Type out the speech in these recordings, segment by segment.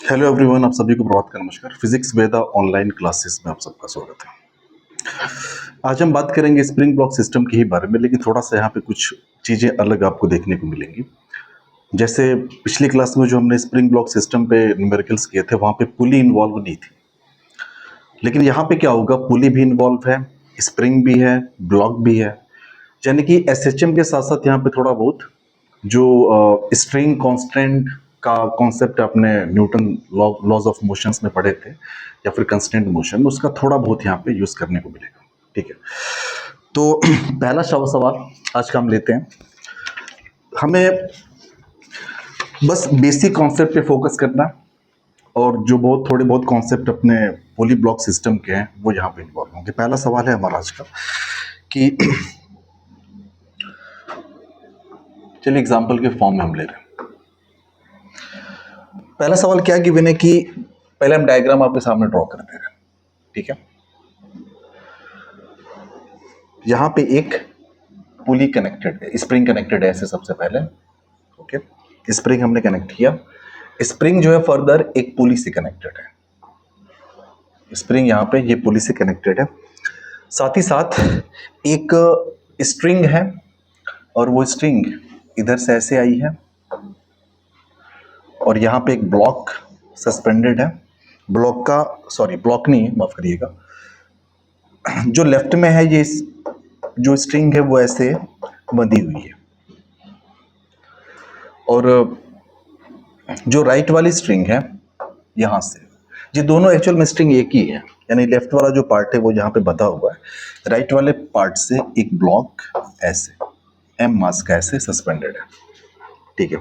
Hello everyone, आप सभी को प्रभात का नमस्कार। फिजिक्स वेदा ऑनलाइन क्लासेस में आप सबका स्वागत है। आज हम बात करेंगे स्प्रिंग ब्लॉक सिस्टम के ही बारे में, लेकिन थोड़ा सा यहाँ पे कुछ चीज़ें अलग आपको देखने को मिलेंगी। जैसे पिछली क्लास में जो हमने स्प्रिंग ब्लॉक सिस्टम पे न्यूमेरिकल्स किए थे, वहाँ पे पुली इन्वॉल्व नहीं थी, लेकिन यहाँ पे क्या होगा, पुली भी इन्वॉल्व है, स्प्रिंग भी है, ब्लॉक भी है। यानी कि एसएचएम के साथ साथ यहाँ पे थोड़ा बहुत जो स्ट्रिंग कांस्टेंट का कॉन्सेप्ट आपने न्यूटन लॉज ऑफ मोशंस में पढ़े थे, या फिर कंस्टेंट मोशन, उसका थोड़ा बहुत यहाँ पे यूज करने को मिलेगा। ठीक है, तो पहला सवाल आज का हम लेते हैं। हमें बस बेसिक कॉन्सेप्ट पे फोकस करना, और जो बहुत थोड़े बहुत कॉन्सेप्ट अपने पोली ब्लॉक सिस्टम के हैं वो यहाँ पे इन्वॉल्व होंगे। पहला सवाल है हमारा आज का कि चलिए एग्जाम्पल के फॉर्म में हम ले रहे हैं। पहला सवाल क्या गिवन है कि पहले हम डायग्राम आपके सामने ड्रॉ कर दे रहे हैं। ठीक है, यहां पे एक पुली कनेक्टेड है, स्प्रिंग कनेक्टेड है ऐसे सबसे पहले। ओके, स्प्रिंग हमने कनेक्ट किया। स्प्रिंग जो है फर्दर एक पुली से कनेक्टेड है। स्प्रिंग यहां पे ये पुली से कनेक्टेड है, साथ ही साथ एक स्ट्रिंग है, और वो स्ट्रिंग इधर से ऐसे आई है, और यहाँ पे एक ब्लॉक सस्पेंडेड है। ब्लॉक नहीं है, माफ करिएगा, जो लेफ्ट में है ये जो स्ट्रिंग है वो ऐसे बंधी हुई है, और जो राइट वाली स्ट्रिंग है यहां से, ये दोनों एक्चुअल में स्ट्रिंग एक ही है, यानी लेफ्ट वाला जो पार्ट है वो यहाँ पे बंधा हुआ है, राइट वाले पार्ट से एक ब्लॉक ऐसे एम मास का ऐसे सस्पेंडेड है। ठीक है,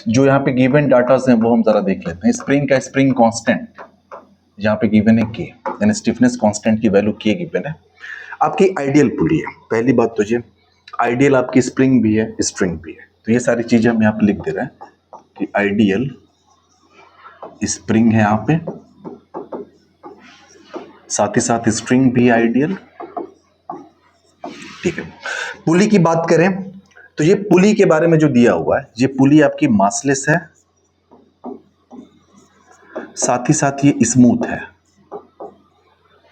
जो यहाँ पे गिवन डाटा हैं वो हम जरा देख लेते हैं। स्प्रिंग का स्प्रिंग कांस्टेंट यहाँ पे गिवन है के, यानी स्टिफनेस कांस्टेंट की वैल्यू के गिवन है। आपकी आइडियल पुली है, पहली बात तो ये आइडियल आपकी स्प्रिंग भी है, स्ट्रिंग भी है, तो ये सारी चीजें हम यहाँ पे लिख दे रहे हैं कि आइडियल स्प्रिंग है यहाँ पे, साथ ही साथ स्ट्रिंग भी आइडियल। ठीक है, पुली की बात करें तो ये पुली के बारे में जो दिया हुआ है, ये पुली आपकी मासलेस है, साथ ही साथ ये स्मूथ है।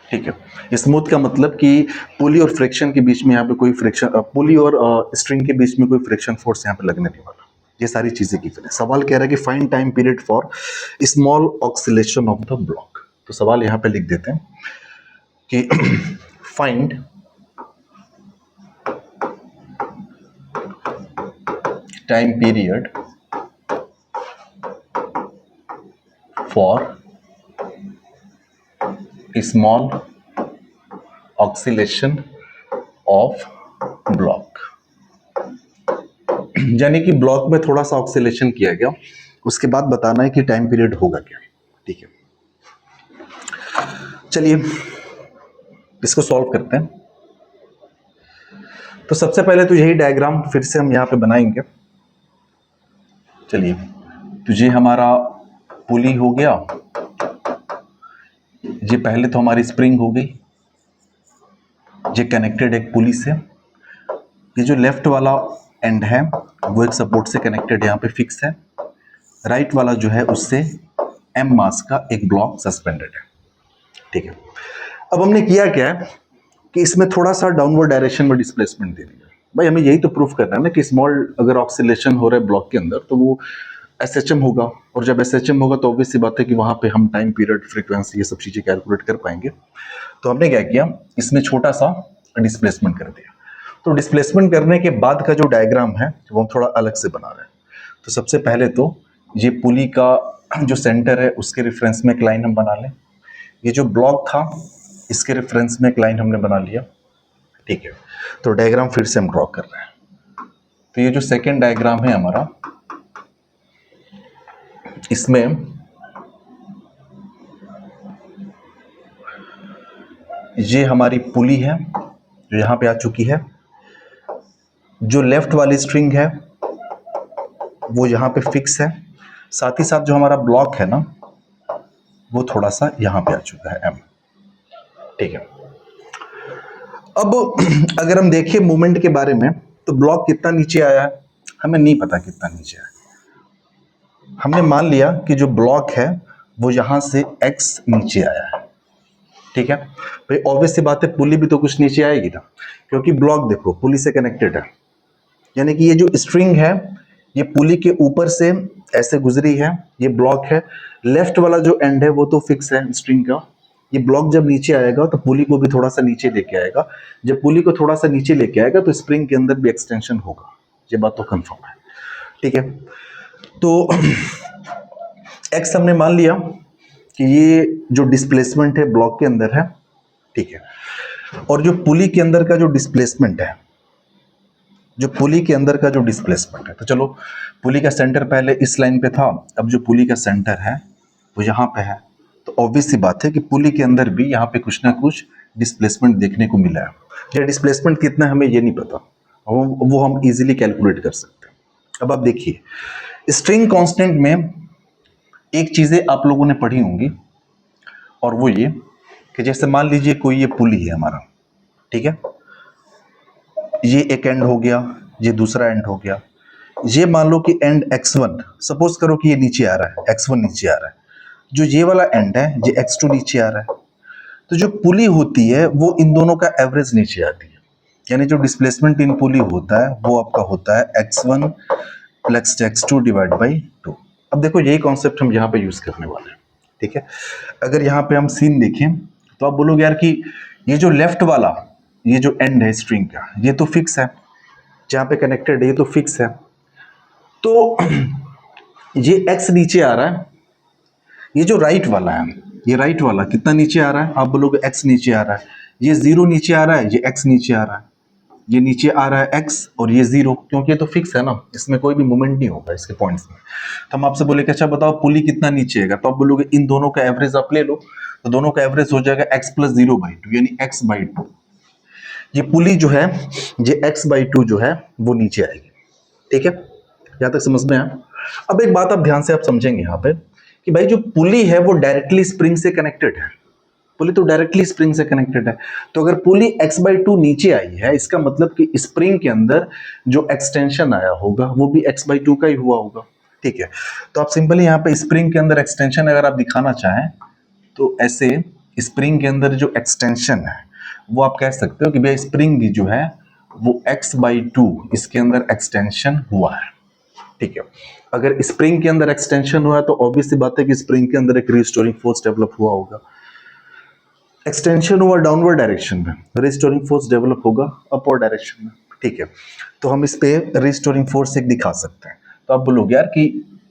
ठीक है, स्मूथ का मतलब कि पुली और फ्रिक्शन के बीच में यहाँ पे कोई फ्रिक्शन, पुली और स्ट्रिंग के बीच में कोई फ्रिक्शन फोर्स यहाँ पे लगने नहीं वाला। ये सारी चीजें गिवन है। सवाल कह रहा है कि find time period for small oscillation of the block. तो सवाल यहाँ पे लिख देते हैं कि find time period for small oscillation of block, यानी कि ब्लॉक में थोड़ा सा ऑक्सीलेशन किया गया, उसके बाद बताना है कि टाइम पीरियड होगा क्या। ठीक है, चलिए इसको सॉल्व करते हैं। तो सबसे पहले तो यही डायग्राम फिर से हम यहां पे बनाएंगे। चलिए, तो ये हमारा पुली हो गया, ये पहले तो हमारी स्प्रिंग हो गई, ये कनेक्टेड एक पुली से। ये जो लेफ्ट वाला एंड है वो एक सपोर्ट से कनेक्टेड यहाँ पे फिक्स है, राइट वाला जो है उससे एम मास का एक ब्लॉक सस्पेंडेड है। ठीक है, अब हमने किया क्या है कि इसमें थोड़ा सा डाउनवर्ड डायरेक्शन में डिस्प्लेसमेंट दे दिया। भाई हमें यही तो प्रूफ करना है ना कि स्मॉल अगर ऑक्सीलेशन हो रहा है ब्लॉक के अंदर तो वो एसएचएम होगा, और जब एसएचएम होगा तो ऑब्वियस सी बात है कि वहां पे हम टाइम पीरियड, फ्रीक्वेंसी, ये सब चीजें कैलकुलेट कर पाएंगे। तो हमने क्या किया, इसमें छोटा सा डिस्प्लेसमेंट कर दिया। तो डिस्प्लेसमेंट करने के बाद का जो डायग्राम है वो हम थोड़ा अलग से बना रहे हैं। तो सबसे पहले तो ये पुली का जो सेंटर है उसके रेफरेंस में एक लाइन हम बना लें। ये जो ब्लॉक था इसके रेफरेंस में एक लाइन हमने बना लिया। ठीक है, तो डायग्राम फिर से हम ड्रॉ कर रहे हैं। तो ये जो सेकेंड डायग्राम है हमारा, इसमें ये हमारी पुली है जो यहां पे आ चुकी है, जो लेफ्ट वाली स्ट्रिंग है वो यहाँ पे फिक्स है, साथ ही साथ जो हमारा ब्लॉक है ना वो थोड़ा सा यहाँ पे आ चुका है एम। ठीक है, अब अगर हम देखें मूवमेंट के बारे में तो ब्लॉक कितना नीचे आया है हमें नहीं पता, कितना नीचे आया, हमने मान लिया कि जो ब्लॉक है वो यहां से x नीचे आया है, ठीक है भाई। ऑब्वियस सी बात है पुली भी तो कुछ नीचे आएगी ना, क्योंकि ब्लॉक देखो पुली से कनेक्टेड है, यानी कि ये जो स्ट्रिंग है ये पुली के ऊपर से ऐसे गुजरी है, ये ब्लॉक है। लेफ्ट वाला जो एंड है वो तो फिक्स है स्ट्रिंग का। ये ब्लॉक जब नीचे आएगा तो पुली को भी थोड़ा सा नीचे लेके आएगा। जब पुली को थोड़ा सा नीचे लेके आएगा तो स्प्रिंग के अंदर भी एक्सटेंशन होगा, ये बात तो कंफर्म है, ठीक है। तो एक्स हमने मान लिया कि ये जो डिस्प्लेसमेंट है ब्लॉक के अंदर है, ठीक है। और जो पुली के अंदर का जो डिस्प्लेसमेंट है, जो पुली के अंदर का जो डिस्प्लेसमेंट है, तो चलो पुली का सेंटर पहले इस लाइन पे था, अब जो पुली का सेंटर है वो यहाँ पे है। तो ऑब्वियस सी बात है कि पुली के अंदर भी यहाँ पे कुछ ना कुछ डिस्प्लेसमेंट देखने को मिला है। ये डिस्प्लेसमेंट कितना है हमें ये नहीं पता, वो हम इजीली कैलकुलेट कर सकते हैं। अब आप देखिए स्ट्रिंग कांस्टेंट में एक चीजें आप लोगों ने पढ़ी होंगी, और वो ये कि जैसे मान लीजिए कोई ये पुली है हमारा, ठीक है, ये एक एंड हो गया, ये दूसरा एंड हो गया। ये मान लो कि एंड x1, सपोज करो कि ये नीचे आ रहा है, x1 नीचे आ रहा है, जो ये वाला एंड है ये x2 नीचे आ रहा है। तो जो पुली होती है वो इन दोनों का एवरेज नीचे आती है, यानी जो डिस्प्लेसमेंट इन पुली होता है वो आपका होता है x1 plus x2 divide by 2। अब देखो यही कॉन्सेप्ट हम यहाँ पे यूज करने वाले हैं, ठीक है। अगर यहाँ पे हम सीन देखें तो आप बोलोगे यार कि ये जो लेफ्ट वाला ये जो एंड है स्ट्रिंग का ये तो फिक्स है, जहाँ पे कनेक्टेड है ये तो फिक्स है। तो ये x नीचे आ रहा है, ये जो राइट वाला है, ये राइट वाला कितना नीचे आ रहा है, आप बोलोगे x नीचे आ रहा है। ये 0 नीचे आ रहा है, ये x नीचे आ रहा है, ये नीचे आ रहा है x और ये 0, क्योंकि ये तो फिक्स है ना, इसमें कोई भी मूवमेंट नहीं होगा इसके पॉइंट्स में। तो हम आपसे बोले कि अच्छा बताओ पुली कितना नीचे आएगा, तो आप बोलोगे इन दोनों का एवरेज आप ले लो, तो दोनों का एवरेज हो जाएगा x प्लस 0/2 यानी x/2। ये पुली जो है ये x/2 जो है वो नीचे आएगी, ठीक है। यहां तक समझ में आया। अब एक बात आप ध्यान से आप समझेंगे यहाँ पे कि भाई जो पुली है वो डायरेक्टली स्प्रिंग से कनेक्टेड है, पुली तो डायरेक्टली स्प्रिंग से कनेक्टेड है। तो अगर पुली x/2 नीचे आई है इसका मतलब कि स्प्रिंग के अंदर जो एक्सटेंशन आया होगा वो भी x/2 का ही हुआ होगा, ठीक है। तो आप सिंपली यहाँ पे स्प्रिंग के अंदर एक्सटेंशन अगर आप दिखाना चाहें तो ऐसे स्प्रिंग के अंदर जो एक्सटेंशन है वो आप कह सकते हो कि भैया स्प्रिंग जो है वो x/2 इसके अंदर एक्सटेंशन हुआ है, ठीक है। अगर स्प्रिंग के अंदर एक्सटेंशन हुआ है तो ऑब्वियस सी बात है कि स्प्रिंग के अंदर एक रिस्टोरिंग फोर्स डेवलप हुआ होगा। एक्सटेंशन हुआ डाउनवर्ड डायरेक्शन में, रिस्टोरिंग फोर्स डेवलप होगा अपवर्ड डायरेक्शन में, ठीक है। तो हम इस पे रिस्टोरिंग फोर्स एक दिखा सकते हैं। तो आप बोलोगे यार कि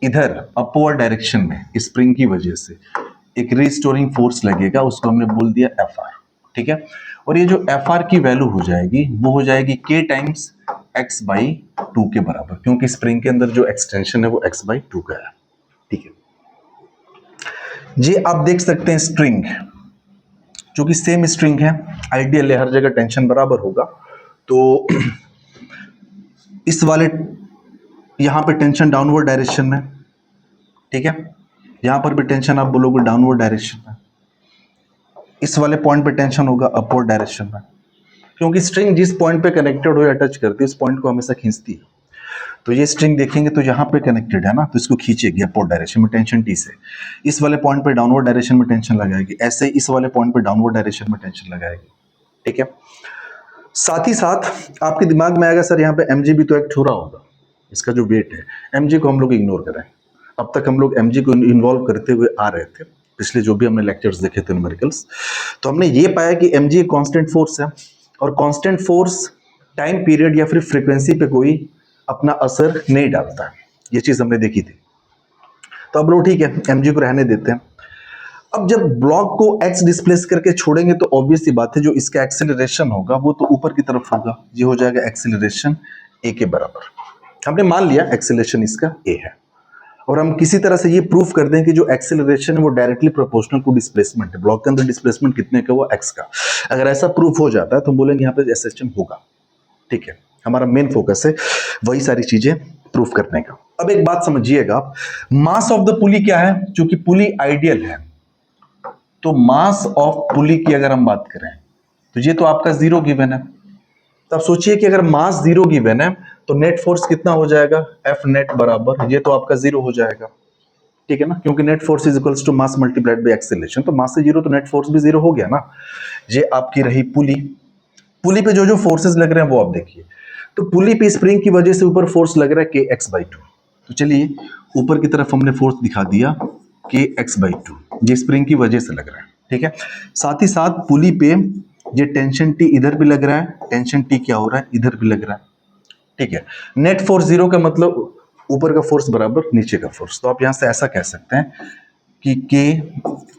इधर अपवर्ड डायरेक्शन में स्प्रिंग की वजह से एक रिस्टोरिंग फोर्स लगेगा, उसको हमने बोल दिया Fr, ठीक है। और ये जो Fr की वैल्यू हो जाएगी वो हो जाएगी k टाइम्स x/2 के बराबर, क्योंकि स्प्रिंग के अंदर जो एक्सटेंशन है वो x/2 का है, ठीक है। ये आप देख सकते हैं स्ट्रिंग जो कि सेम स्ट्रिंग है, आइडियल है, हर जगह टेंशन बराबर होगा। तो इस वाले यहां पे टेंशन डाउनवर्ड डायरेक्शन में, ठीक है, यहां पर भी टेंशन आप बोलोगे डाउनवर्ड डायरेक्शन में, इस वाले पॉइंट पे टेंशन होगा अपवर्ड डायरेक्शन में, क्योंकि स्ट्रिंग जिस पॉइंट पे कनेक्टेड हो या टच करती है उस पॉइंट को हमेशा खींचती है। तो ये स्ट्रिंग देखेंगे तो यहाँ पे कनेक्टेड है ना, तो इसको खींचेगी अपवर्ड डायरेक्शन में टेंशन T से, इस वाले पॉइंट पे डाउनवर्ड डायरेक्शन में टेंशन लगाएगी, ऐसे इस वाले पॉइंट पे डाउनवर्ड डायरेक्शन में टेंशन लगाएगी, ठीक है। साथ ही साथ आपके दिमाग में आएगा सर यहाँ पे mg भी तो एक्ट हो रहा होगा, इसका जो वेट है mg को हम लोग इग्नोर करें। अब तक हम लोग mg को इन्वॉल्व करते हुए आ रहे थे, पिछले जो भी हमने लेक्चर्स देखे थे न्यूमेरिकल्स, तो हमने ये पाया कि mg एक कांस्टेंट फोर्स है, और कांस्टेंट फोर्स टाइम पीरियड या फिर फ्रीक्वेंसी पे कोई अपना असर नहीं डालता है, ये चीज हमने देखी थी। तो अब लोग ठीक है mg को रहने देते हैं। अब जब ब्लॉक को x डिस्प्लेस करके छोड़ेंगे तो ऑब्वियस सी बात है जो इसका एक्सेलरेशन होगा वो तो ऊपर की तरफ होगा, ये हो जाएगा एक्सेलरेशन a के बराबर। हमने मान लिया एक्सेलरेशन इसका a है, और हम किसी तरह से ये प्रूफ कर दें कि जो एक्सेलरेशन है वो डायरेक्टली प्रोपोर्शनल टू डिस्प्लेसमेंट है, ब्लॉक के अंदर डिस्प्लेसमेंट कितने का हुआ x का। अगर ऐसा प्रूफ हो जाता है तो हम बोलेंगे यहाँ पे एक्सेलरेशन होगा, ठीक है। हमारा मेन फोकस है वही सारी चीजें प्रूफ करने का। अब एक बात समझिएगा, मास ऑफ द पुली क्या है, क्योंकि पुली आइडियल है तो मास ऑफ पुली की अगर हम बात करें तो ये तो आपका 0 गिवन है। तो आप सोचिए कि अगर मास 0 गिवन है तो नेट फोर्स कितना हो जाएगा, F नेट बराबर, ये तो आपका 0 हो जाएगा। ठीक है ना, क्योंकि net force is equals to mass multiplied by acceleration, तो मास से जीरो तो नेट फोर्स भी जीरो हो गया ना। ये आपकी रही पुली, पुली पे जो जो फोर्सेस लग रहे हैं वो आप देखिए। तो पुली पे स्प्रिंग की वजह से ऊपर फोर्स लग रहा है के एक्स बाई टू। तो चलिए ऊपर की तरफ हमने फोर्स दिखा दिया के एक्स बाई टू, ये स्प्रिंग की वजह से लग रहा है, ठीक है। साथ ही साथ पुली पे ये टेंशन टी इधर भी लग रहा है, टेंशन टी क्या हो रहा है, इधर भी लग रहा है, ठीक है। नेट फोर्स जीरो का मतलब ऊपर का फोर्स बराबर नीचे का फोर्स। तो आप यहां से ऐसा कह सकते हैं कि k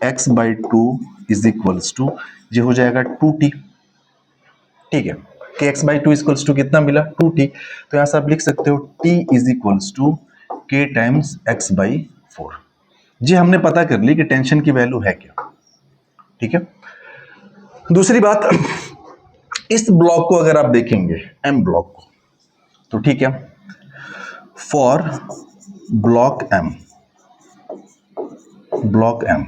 x by two is equals to, ये हो जाएगा 2t, ठीक है। K x by two equals to कितना मिला, 2t। तो यहां से आप लिख सकते हो t इज इक्वल्स टू के टाइम्स एक्स बाई फोर। जी हमने पता कर ली कि टेंशन की वैल्यू है क्या, ठीक है। दूसरी बात, इस ब्लॉक को अगर आप देखेंगे एम ब्लॉक को, तो ठीक है, for block M, block M,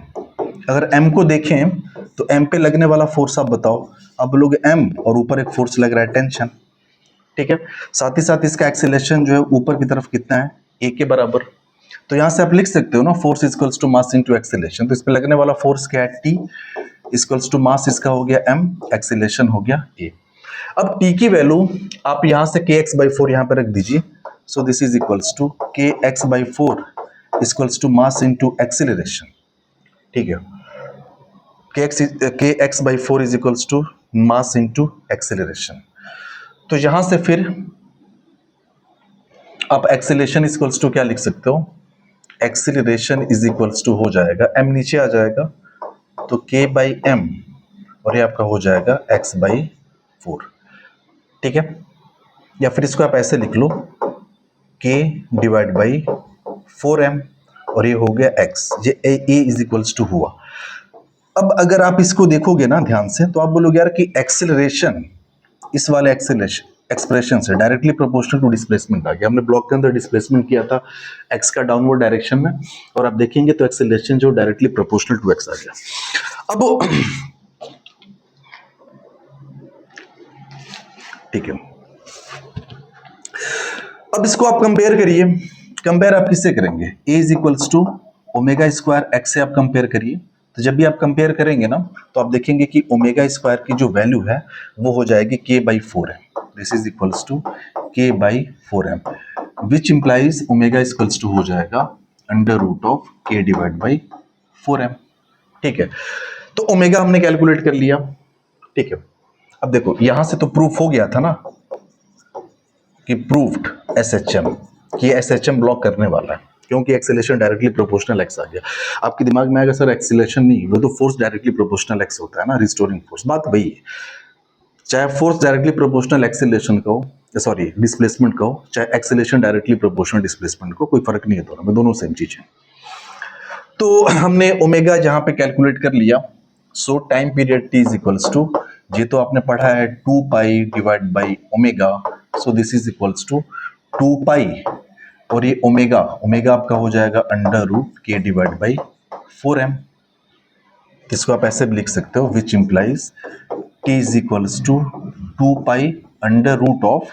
अगर एम को देखें तो एम पे लगने वाला फोर्स आप बताओ। अब लोग एम और ऊपर एक फोर्स लग रहा है टेंशन, ठीक है। साथ ही साथ इसका एक्सेलरेशन जो है ऊपर की तरफ कितना है, ए के बराबर। तो यहां से आप लिख सकते हो ना force equals to mass into acceleration. तो इस पे लगने वाला फोर्स क्या है, टी इक्वल्स टू मास इसका हो गया एम, एक्सेलरेशन हो गया ए। अब टी की वैल्यू आप यहां से के एक्स बाई फोर यहां पर रख दीजिए। So this is equals to k x by four equals to mass into acceleration, ठीक है। K x by four is equals to mass into acceleration. तो यहां से फिर आप एक्सेलरेशन इक्वल्स टू क्या लिख सकते हो, एक्सेलरेशन इज इक्वल्स टू हो जाएगा एम नीचे आ जाएगा तो के बाई एम, और ये आपका हो जाएगा एक्स बाई फोर, ठीक है। या फिर इसको आप ऐसे लिख लो के डिवाइड बाई फोर एम, और ये हो गया एक्स, ये ए इज इक्वल्स टू हुआ। अब अगर आप इसको देखोगे ना ध्यान से तो आप बोलोगे यार कि एक्सेलरेशन इस वाले एक्सेलरेशन एक्सप्रेशन से डायरेक्टली प्रोपोर्शनल टू डिस्प्लेसमेंट आ गया। हमने ब्लॉक के अंदर डिस्प्लेसमेंट किया था एक्स का डाउनवर्ड डायरेक्शन में, और आप देखेंगे तो एक्सेलरेशन जो डायरेक्टली प्रोपोर्शनल टू एक्स आ गया। अब ठीक है, अब इसको आप कंपेयर करिए। कंपेयर आप किससे करेंगे, a is equals to omega square x से आप कंपेयर करिए। तो जब भी आप कंपेयर करेंगे ना तो आप देखेंगे कि ओमेगा स्क्वायर की जो वैल्यू है वो हो जाएगी k by four m. This is equals to k by four m, which implies omega equals to हो जाएगा under root of k divide by four m, ठीक है। तो ओमेगा हमने कैलकुलेट कर लिया, ठीक है। अब देखो यहां से तो प्रूफ हो गया था ना कि प्रूव्ड एसएचएम, कि एसएचएम ब्लॉक करने वाला है क्योंकि एक्सेलरेशन डायरेक्टली प्रोपोर्शनल एक्स आ गया। आपके दिमाग में आएगा सर एक्सेलरेशन नहीं, वो तो फोर्स डायरेक्टली प्रोपोर्शनल एक्स होता है ना, रिस्टोरिंग फोर्स। बात वही है, चाहे फोर्स डायरेक्टली प्रोपोर्शनल एक्सेलरेशन का हो, सॉरी डिस्प्लेसमेंट का हो, चाहे एक्सेलरेशन डायरेक्टली प्रोपोर्शनल डिस्प्लेसमेंट को, कोई फर्क नहीं है दोनों में, दोनों सेम चीज है। तो हमने ओमेगा जहां पे कैलकुलेट कर लिया, so time period T is equals to, ये तो आपने पढ़ा है 2 pi divide by omega, so this is equals to 2 pi, और ये ओमेगा, ओमेगा आपका हो जाएगा under root k divide by 4m। इसको आप ऐसे भी लिख सकते हो, which implies T is equals to 2 pi under root of,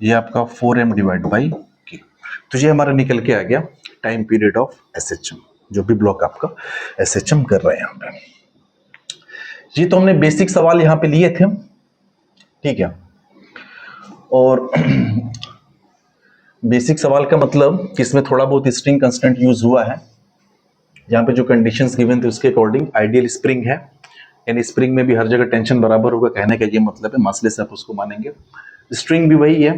ये आपका 4m डिवाइड बाई के। तो ये हमारा निकल के आ गया टाइम पीरियड ऑफ एसएचएम, जो भी ब्लॉक आपका एसएचएम कर रहे हैं यहाँ पे। ये तो हमने बेसिक सवाल यहाँ पे लिए थे, ठीक है। और बेसिक सवाल का मतलब कि इसमें थोड़ा बहुत स्प्रिंग कांस्टेंट यूज हुआ है, यहाँ पे जो कंडीशंस गिवन थे उसके अकॉर्डिंग आइडियल स्प्रिंग है, यानी स्प्रिंग में भी हर जगह टेंशन बराबर होगा, कहने का ये मतलब है, मासलेस आप उसको मानेंगे। स्ट्रिंग भी वही है,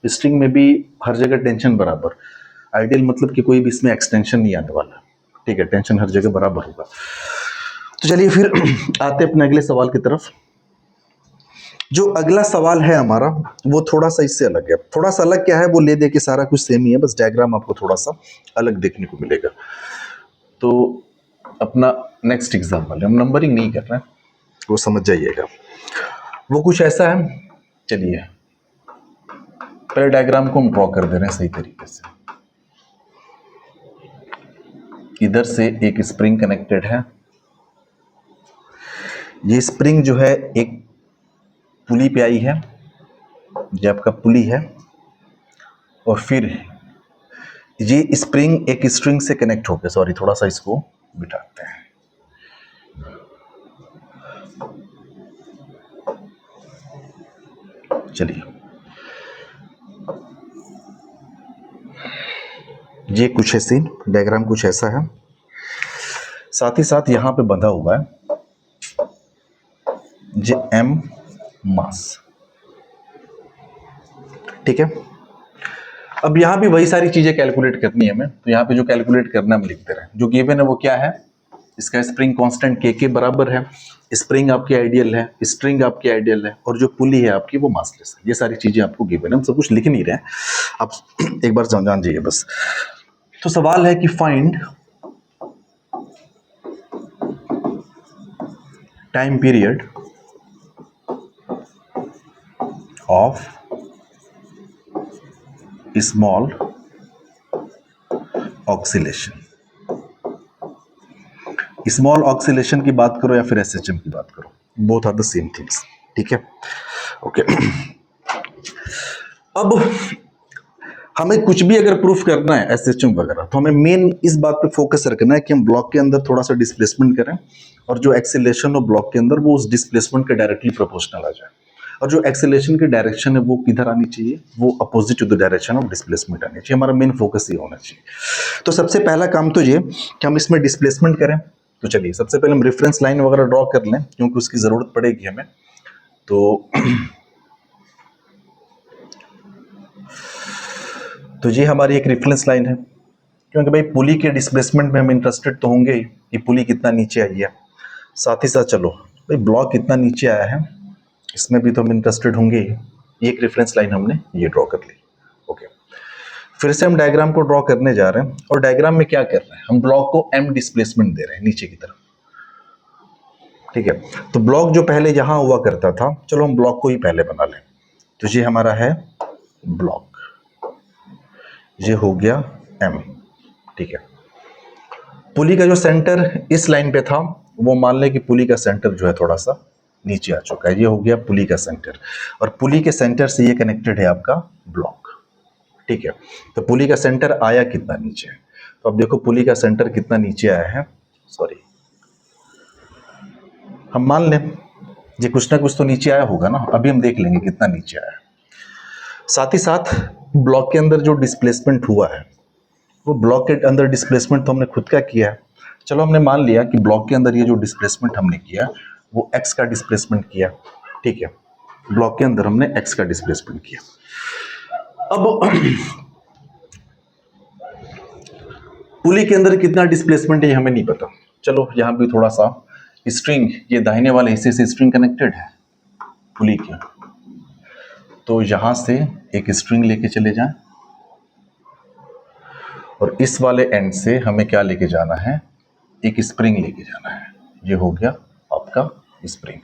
स्ट्रिंग में भी हर जगह टेंशन बराबर, आइडियल मतलब कि कोई भी इसमें एक्सटेंशन नहीं आने वाला, ठीक है, टेंशन हर जगह बराबर होगा। तो चलिए फिर आते अपने अगले सवाल की तरफ। जो अगला सवाल है हमारा वो थोड़ा सा इससे अलग है। थोड़ा सा अलग क्या है, वो ले दे के सारा कुछ सेम ही है, बस डायग्राम आपको थोड़ा सा अलग देखने को मिलेगा। तो अपना नेक्स्ट एग्जाम्पल, हम नंबरिंग नहीं कर रहे हैं, वो समझ जाइएगा। वो कुछ ऐसा है, चलिए पहले डायग्राम को हम ड्रॉ कर दे रहे हैं सही तरीके से। इधर से एक स्प्रिंग कनेक्टेड है, ये स्प्रिंग जो है एक पुली पे आई है, ये आपका पुली है, और फिर ये स्प्रिंग एक स्ट्रिंग से कनेक्ट होकर, सॉरी थोड़ा सा इसको बिठाते हैं, चलिए ये कुछ है सीन, डायग्राम कुछ ऐसा है, साथ ही साथ यहां पे बंधा हुआ है जे एम मास, ठीक है। अब यहां भी वही सारी चीजें कैलकुलेट करनी है हमें, तो यहां पे जो कैलकुलेट करना हम लिखते रहे, जो गिवन है वो क्या है, इसका स्प्रिंग कांस्टेंट के बराबर है, स्प्रिंग आपकी आइडियल है, स्ट्रिंग आपकी आइडियल है, और जो पुली है आपकी वो मासलेस है। ये सारी चीजें आपको गिवन है, हम सब कुछ लिख नहीं रहे हैं, आप एक बार जान जाइए बस। तो सवाल है कि find time period of small oscillation. Small oscillation की बात करो या फिर एसएचएम की बात करो, both are the same things, ठीक है, ओके। अब हमें कुछ भी अगर प्रूफ करना है एसएचएम वगैरह, तो हमें मेन इस बात पे फोकस रखना है कि हम ब्लॉक के अंदर थोड़ा सा डिस्प्लेसमेंट करें, और जो एक्सेलेरेशन हो ब्लॉक के अंदर वो उस डिस्प्लेसमेंट के डायरेक्टली प्रोपोर्शनल आ जाए, और जो एक्सेलेरेशन की डायरेक्शन है वो किधर आनी चाहिए, वो opposite to the direction of displacement आनी चाहिए। हमारा मेन फोकस ये होना चाहिए। तो सबसे पहला काम तो ये कि हम इसमें डिस्प्लेसमेंट करें। तो चलिए सबसे पहले हम रेफरेंस लाइन वगैरह ड्रॉ कर लें, क्योंकि उसकी जरूरत पड़ेगी हमें। तो ये हमारी एक रेफरेंस लाइन है, क्योंकि भाई पुली के डिस्प्लेसमेंट में हम इंटरेस्टेड तो होंगे ही कि पुली कितना नीचे आई है, साथ ही साथ चलो भाई ब्लॉक कितना नीचे आया है इसमें भी तो हम इंटरेस्टेड होंगे ही। ये एक रेफरेंस लाइन हमने ये ड्रॉ कर ली, ओके। फिर से हम डायग्राम को ड्रॉ करने जा रहे हैं, और डायग्राम में क्या कर रहे हैं, हम ब्लॉक को एम डिस्प्लेसमेंट दे रहे हैं नीचे की तरफ, ठीक है। तो ब्लॉक जो पहले यहां हुआ करता था, चलो हम ब्लॉक को ही पहले बना लें। तो ये हमारा है ब्लॉक, ये हो गया एम, ठीक है। पुली का जो सेंटर इस लाइन पे था, वो मान लें कि पुली का सेंटर जो है थोड़ा सा नीचे आ चुका है, ये हो गया पुली का सेंटर, और पुली के सेंटर से ये कनेक्टेड है आपका ब्लॉक, ठीक है। तो पुली का सेंटर आया कितना नीचे, तो अब देखो पुली का सेंटर कितना नीचे आया है, सॉरी हम मान लें ये कुछ ना कुछ तो नीचे आया होगा ना, अभी हम देख लेंगे कितना नीचे आया है। साथ ही साथ ब्लॉक के अंदर जो डिस्प्लेसमेंट हुआ है, वो ब्लॉक के अंदर डिस्प्लेसमेंट तो हमने खुद का किया है। चलो हमने मान लिया कि ब्लॉक के अंदर ये जो डिस्प्लेसमेंट हमने किया वो एक्स का डिस्प्लेसमेंट किया, ठीक है। ब्लॉक के अंदर हमने एक्स का डिस्प्लेसमेंट किया। अब पुली के अंदर कितना डिस्प्लेसमेंट है ये हमें नहीं पता। चलो यहां भी थोड़ा सा स्ट्रिंग, ये दाहिने वाले हिस्से से स्ट्रिंग कनेक्टेड है पुली की, तो यहां से एक स्ट्रिंग लेके चले जाएं, और इस वाले एंड से हमें क्या लेके जाना है, एक स्प्रिंग लेके जाना है। ये हो गया आपका स्प्रिंग।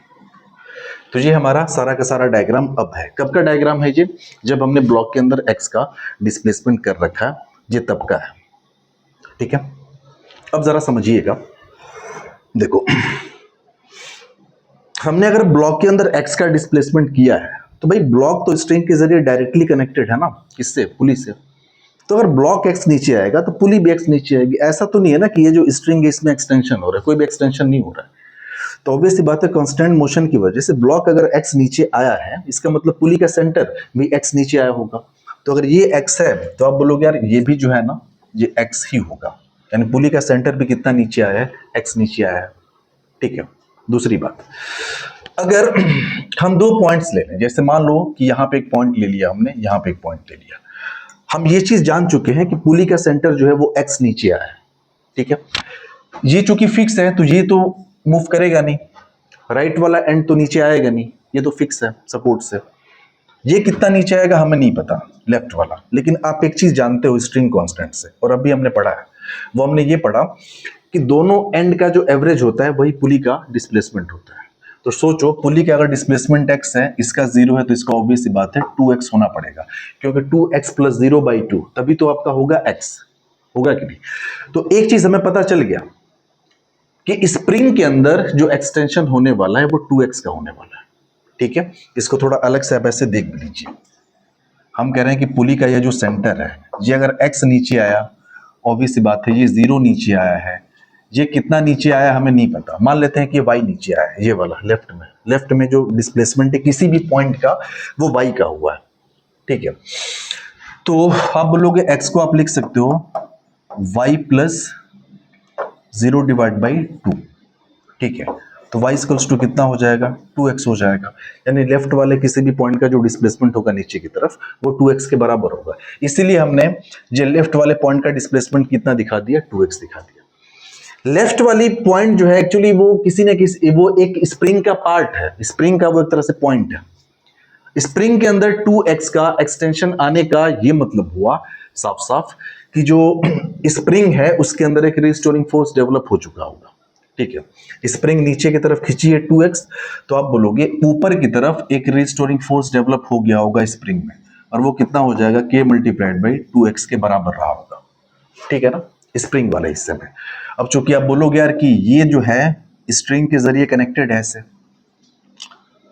तो ये हमारा सारा का सारा डायग्राम अब है। कब का डायग्राम है ये, जब हमने ब्लॉक के अंदर एक्स का डिस्प्लेसमेंट कर रखा है, ये तब का है, ठीक है। अब जरा समझिएगा, देखो हमने अगर ब्लॉक के अंदर एक्स का डिस्प्लेसमेंट किया है, तो भाई ब्लॉक तो स्ट्रिंग के जरिए डायरेक्टली कनेक्टेड है ना, किससे, पुली से। तो अगर ब्लॉक एक्स नीचे आएगा तो पुली भी एक्स नीचे आएगी। ऐसा तो नहीं है ना कि ये जो स्ट्रिंग है इसमें एक्सटेंशन हो रहा है, कोई भी एक्सटेंशन नहीं हो रहा है। तो ऑब्वियस सी बात है, कांस्टेंट मोशन की वजह से ब्लॉक अगर एक्स नीचे आया है, इसका मतलब पुली का सेंटर भी एक्स नीचे आया होगा। तो अगर ये एक्स है तो आप बोलोगे यार ये भी जो है ना ये एक्स ही होगा, यानी पुली का सेंटर भी कितना नीचे आया है, एक्स नीचे आया है, ठीक है। दूसरी बात, अगर हम दो पॉइंट्स ले लें, जैसे मान लो कि यहाँ पे एक पॉइंट ले लिया हमने, यहाँ पे एक पॉइंट ले लिया, हम ये चीज जान चुके हैं कि पुली का सेंटर जो है वो एक्स नीचे आया है, ठीक है। ये चूंकि फिक्स है तो ये तो मूव करेगा नहीं, राइट वाला एंड तो नीचे आएगा नहीं, ये तो फिक्स है सपोर्ट से। ये कितना नीचे आएगा हमें नहीं पता, लेफ्ट वाला, लेकिन आप एक चीज जानते हो स्ट्रिंग कांस्टेंट से, और अभी हमने पढ़ा है, वो हमने ये पढ़ा कि दोनों एंड का जो एवरेज होता है वही पुली का डिस्प्लेसमेंट होता है। तो सोचो पुली का अगर डिस्प्लेसमेंट x है, इसका 0 है, तो इसका ऑब्वियस सी बात है 2x होना पड़ेगा, क्योंकि 2x + 0/2 तभी तो आपका होगा x, होगा कि नहीं। तो एक चीज हमें पता चल गया कि स्प्रिंग के अंदर जो एक्सटेंशन होने वाला है वो 2x का होने वाला है, ठीक है। इसको थोड़ा अलग से आप ऐसे देख लीजिए, हम कह रहे हैं कि पुली का ये जो सेंटर है, ये अगर x नीचे आया, ऑब्वियस सी बात है ये 0 नीचे आया है, ये कितना नीचे आया हमें नहीं पता, मान लेते हैं कि y नीचे आया है, ये वाला लेफ्ट में जो डिस्प्लेसमेंट है किसी भी पॉइंट का वो y का हुआ है, ठीक है। तो आप बोलोगे x को आप लिख सकते हो y प्लस 0 डिवाइड बाई 2, ठीक है। तो y इक्वल्स टू कितना हो जाएगा, 2x हो जाएगा, यानी लेफ्ट वाले किसी भी पॉइंट का जो डिस्प्लेसमेंट होगा नीचे की तरफ वो 2x के बराबर होगा। इसीलिए हमने जो लेफ्ट वाले पॉइंट का डिस्प्लेसमेंट कितना दिखा दिया, 2x दिखा दिया। लेफ्ट वाली पॉइंट जो है एक्चुअली वो किसी न किसी, वो एक स्प्रिंग का पार्ट है, स्प्रिंग का वो एक तरह से पॉइंट है। स्प्रिंग के अंदर 2x का एक्सटेंशन आने का ये मतलब हुआ साफ साफ कि जो स्प्रिंग है उसके अंदर एक रिस्टोरिंग फोर्स डेवलप हो चुका होगा, ठीक है। स्प्रिंग नीचे की तरफ खींची है 2x, तो आप बोलोगे ऊपर की तरफ एक रिस्टोरिंग फोर्स डेवलप हो गया होगा स्प्रिंग में, और वो कितना हो जाएगा, k मल्टीप्लाइड बाई 2x के बराबर रहा होगा, ठीक है ना, स्प्रिंग वाले हिस्से में। अब चूंकि आप बोलोगे यार कि ये जो है स्ट्रिंग के जरिए कनेक्टेड है, ऐसे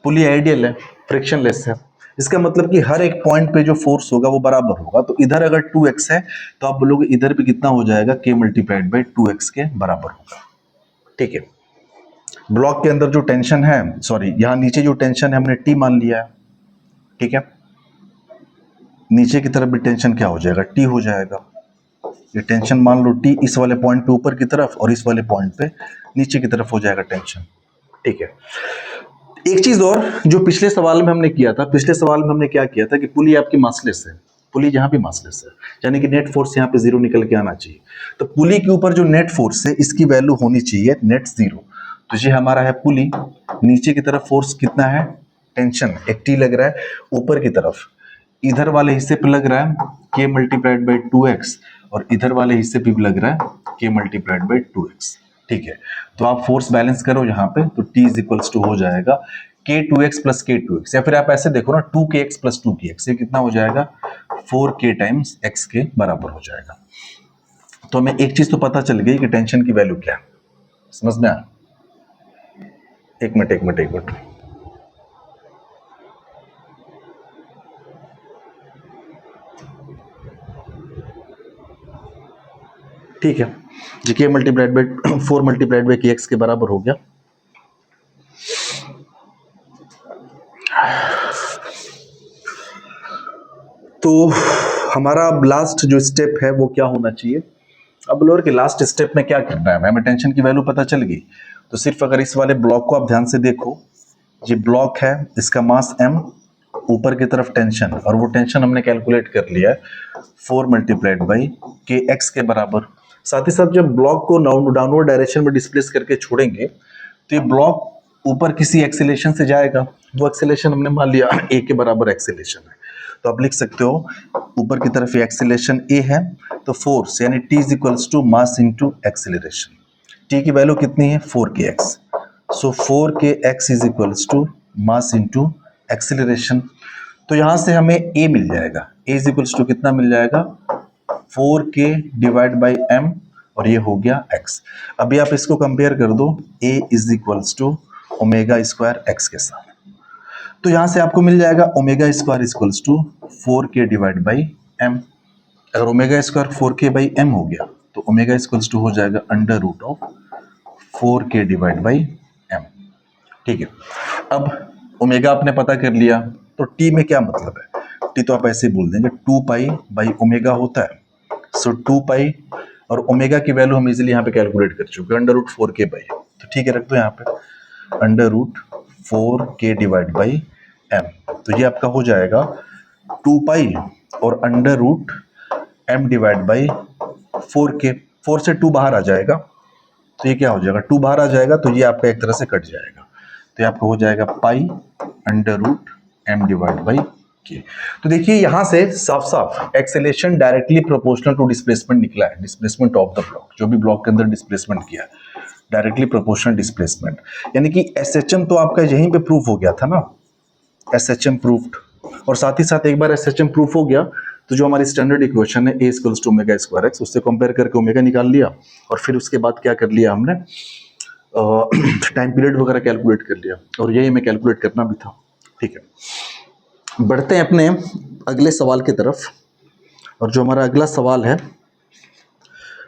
पुली आइडियल है, फ्रिक्शनलेस है, इसका मतलब कि हर एक पॉइंट पे जो फोर्स होगा वो बराबर होगा। तो इधर अगर 2x है तो आप बोलोगे इधर भी कितना हो जाएगा, k मल्टीप्लाइड बाई 2x के बराबर होगा, ठीक है। ब्लॉक के अंदर जो टेंशन है, सॉरी यहाँ नीचे जो टेंशन है हमने T मान लिया है, ठीक है। नीचे की तरफ भी टेंशन क्या हो जाएगा, T हो जाएगा। ये टेंशन मान लो T इस वाले पॉइंट पे ऊपर की तरफ और इस वाले पॉइंट पे नीचे की तरफ हो जाएगा टेंशन, ठीक है। एक चीज और जो पिछले सवाल में हमने किया था, पिछले सवाल में हमने क्या किया था कि पुली आपकी मासलेस है, पुली जहां भी मासलेस है, यानी कि नेट फोर्स यहाँ पे 0 निकल के आना चाहिए। तो पुली के ऊपर जो नेट फोर्स है इसकी वैल्यू होनी चाहिए नेट 0। तो ये हमारा है पुली, नीचे की तरफ फोर्स कितना है, टेंशन एक T लग रहा है, ऊपर की तरफ इधर वाले हिस्से पे लग रहा है k मल्टीप्लाइड बाई 2x, और इधर वाले हिस्से पे भी लग रहा है k मल्टीप्लाइड बाई 2x, ठीक है। तो आप फोर्स बैलेंस करो यहाँ पे, तो T इज इक्वल्स टू हो जाएगा k2x प्लस k2x, या फिर आप ऐसे देखो ना 2kx प्लस 2kx, ये कितना हो जाएगा 4k टाइम्स x के बराबर हो जाएगा। तो हमें एक चीज तो पता चल गई कि टेंशन की वैल्यू क्या है, समझ में आया। एक मिनट ठीक है जी, k multiplied by 4 multiplied by kx के बराबर हो गया। तो हमारा अब लास्ट जो स्टेप है वो क्या होना चाहिए, अब लोअर के लास्ट स्टेप में क्या करना है, हमें टेंशन की वैल्यू पता चल गई। तो सिर्फ अगर इस वाले ब्लॉक को आप ध्यान से देखो, ये ब्लॉक है, इसका मास m, ऊपर की तरफ टेंशन, और वो टेंशन हमने कैलकुलेट कर लिया है 4 मल्टीप्लाइड बाई kx के बराबर। साथ ही साथ जब ब्लॉक को डाउनवर्ड डायरेक्शन में डिस्प्लेस करके छोड़ेंगे तो ये ब्लॉक ऊपर किसी एक्सेलेरेशन से जाएगा, वो एक्सेलेरेशन हमने मान लिया a के बराबर एक्सेलेरेशन है। तो आप लिख सकते हो ऊपर की तरफ ये एक्सेलेरेशन a है, तो फोर्स यानी T is equals to mass into acceleration. T की वैल्यू कितनी है 4kx, so 4kx is equals to mass into acceleration. तो यहां से हमें a मिल जाएगा, a इज इक्वल्स टू कितना मिल जाएगा 4k डिवाइड बाई m, और ये हो गया x। अभी आप इसको कंपेयर कर दो a is equals to omega square x के साथ, तो यहां से आपको मिल जाएगा omega square equals to 4k divide by m। अगर omega square 4k by m हो गया तो ओमेगा इक्वल्स टू हो जाएगा under root of 4k divide by m, ठीक है। अब ओमेगा आपने पता कर लिया, तो t में क्या मतलब है, t तो आप ऐसे ही बोल देंगे 2 पाई बाई ओमेगा होता है, सो 2 पाई, और ओमेगा की वैल्यू हम इजीली यहाँ पे कैलकुलेट कर चुके हैं अंडर रूट 4k बाई, तो ठीक है रख दो यहाँ पे under root 4k divide by m। तो ये आपका हो जाएगा 2 पाई और under root m divide by 4k, 4 से 2 बाहर आ जाएगा, तो ये क्या हो जाएगा 2 बाहर आ जाएगा, तो ये आपका एक तरह से कट जाएगा, तो ये आपका हो जाएगा pi under root m divide by k। तो देखिए यहां से साफ साफ acceleration directly proportional to displacement निकला है, डिस्प्लेसमेंट ऑफ द ब्लॉक, जो भी ब्लॉक के अंदर डिस्प्लेसमेंट किया डायरेक्टली प्रोपोर्शनल डिस्प्लेसमेंट, यानी कि SHM तो आपका यहीं पे प्रूफ हो गया था ना, SHM प्रूफ्ड, और साथ ही साथ एक बार SHM प्रूफ हो गया तो जो हमारी स्टैंडर्ड इक्वेशन है a equals to omega square x, उससे कंपेयर करके ओमेगा निकाल लिया, और फिर उसके बाद क्या कर लिया हमने टाइम पीरियड वगैरह कैलकुलेट कर लिया, और यही हमें कैलकुलेट करना भी था, ठीक है। बढ़ते हैं अपने अगले सवाल की तरफ। और जो हमारा अगला सवाल है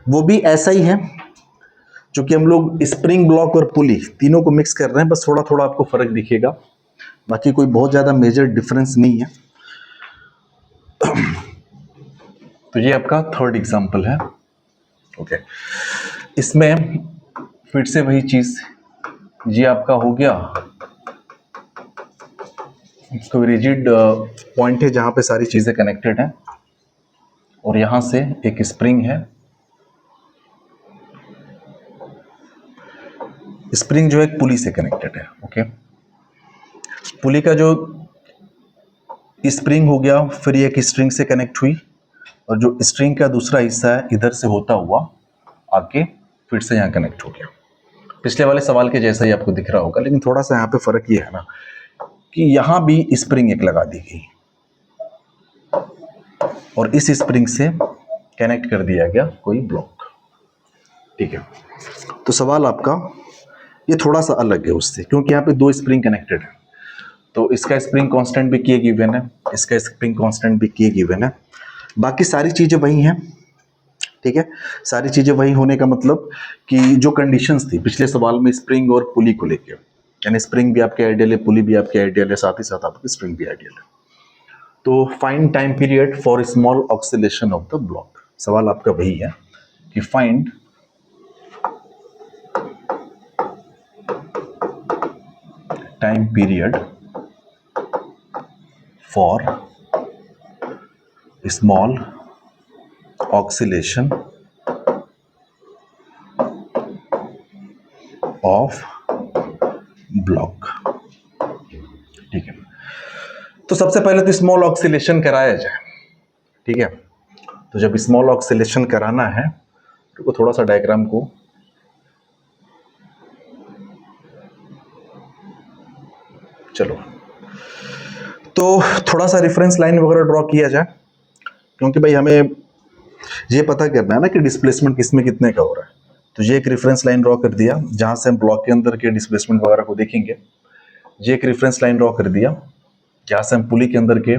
वो भी ऐसा ही है, क्योंकि हम लोग स्प्रिंग ब्लॉक और पुली तीनों को मिक्स कर रहे हैं, बस थोड़ा थोड़ा आपको फर्क दिखेगा, बाकी कोई बहुत ज़्यादा मेजर डिफरेंस नहीं है। तो ये आपका थर्ड एग्जाम्पल है। ओके, इसमें फिर से वही चीज़, ये आपका हो गया कोई रिजिड पॉइंट है जहाँ पे सारी चीज़ें कनेक्टेड हैं, और यहाँ से एक स्प्रिंग है। स्प्रिंग जो है एक पुली से कनेक्टेड है। ओके, पुली का जो स्प्रिंग हो गया, फिर ये एक स्ट्रिंग से कनेक्ट हुई, और जो स्ट्रिंग का दूसरा हिस्सा है इधर से होता हुआ आके फिर से यहाँ कनेक्ट हो गया। पिछले वाले सवाल के जैसा ही आपको दिख रहा होगा, लेकिन थोड़ा सा यहाँ पे फर्क ये है ना कि यहाँ भी स्प्रिंग एक लगा दी गई और इस स्प्रिंग से कनेक्ट कर दिया गया कोई ब्लॉक। ठीक है, तो सवाल आपका ये थोड़ा सा अलग है उससे, क्योंकि यहाँ पे दो स्प्रिंग कनेक्टेड है। तो इसका स्प्रिंग कांस्टेंट भी के गिवन है, इसका स्प्रिंग कांस्टेंट भी के गिवन है, बाकी सारी चीज़ें वही हैं। ठीक है, सारी चीज़ें वही होने का मतलब कि जो कंडीशंस थी पिछले सवाल में स्प्रिंग और पुली को लेकर, यानी स्प्रिंग भी आपके आइडियल है, पुली भी आपके आइडियल है, साथ ही साथ आपकी स्ट्रिंग भी आइडियल है। तो find time period for small oscillation of the block, सवाल आपका वही है कि find time period for small oscillation of block. ठीक है, तो सबसे पहले तो स्मॉल ऑक्सीलेशन कराया जाए। ठीक है, तो जब स्मॉल ऑक्सीलेशन कराना है तो थोड़ा सा डायग्राम को चलो, तो थोड़ा सा रेफरेंस लाइन वगैरह ड्रॉ किया जाए, क्योंकि भाई हमें ये पता करना है ना कि डिस्प्लेसमेंट किसमें कितने का हो रहा है। तो ये एक रेफरेंस लाइन ड्रॉ कर दिया जहां से हम ब्लॉक के अंदर के डिस्प्लेसमेंट वगैरह को देखेंगे। ये एक रेफरेंस लाइन ड्रॉ कर दिया जहां से हम पुली के अंदर के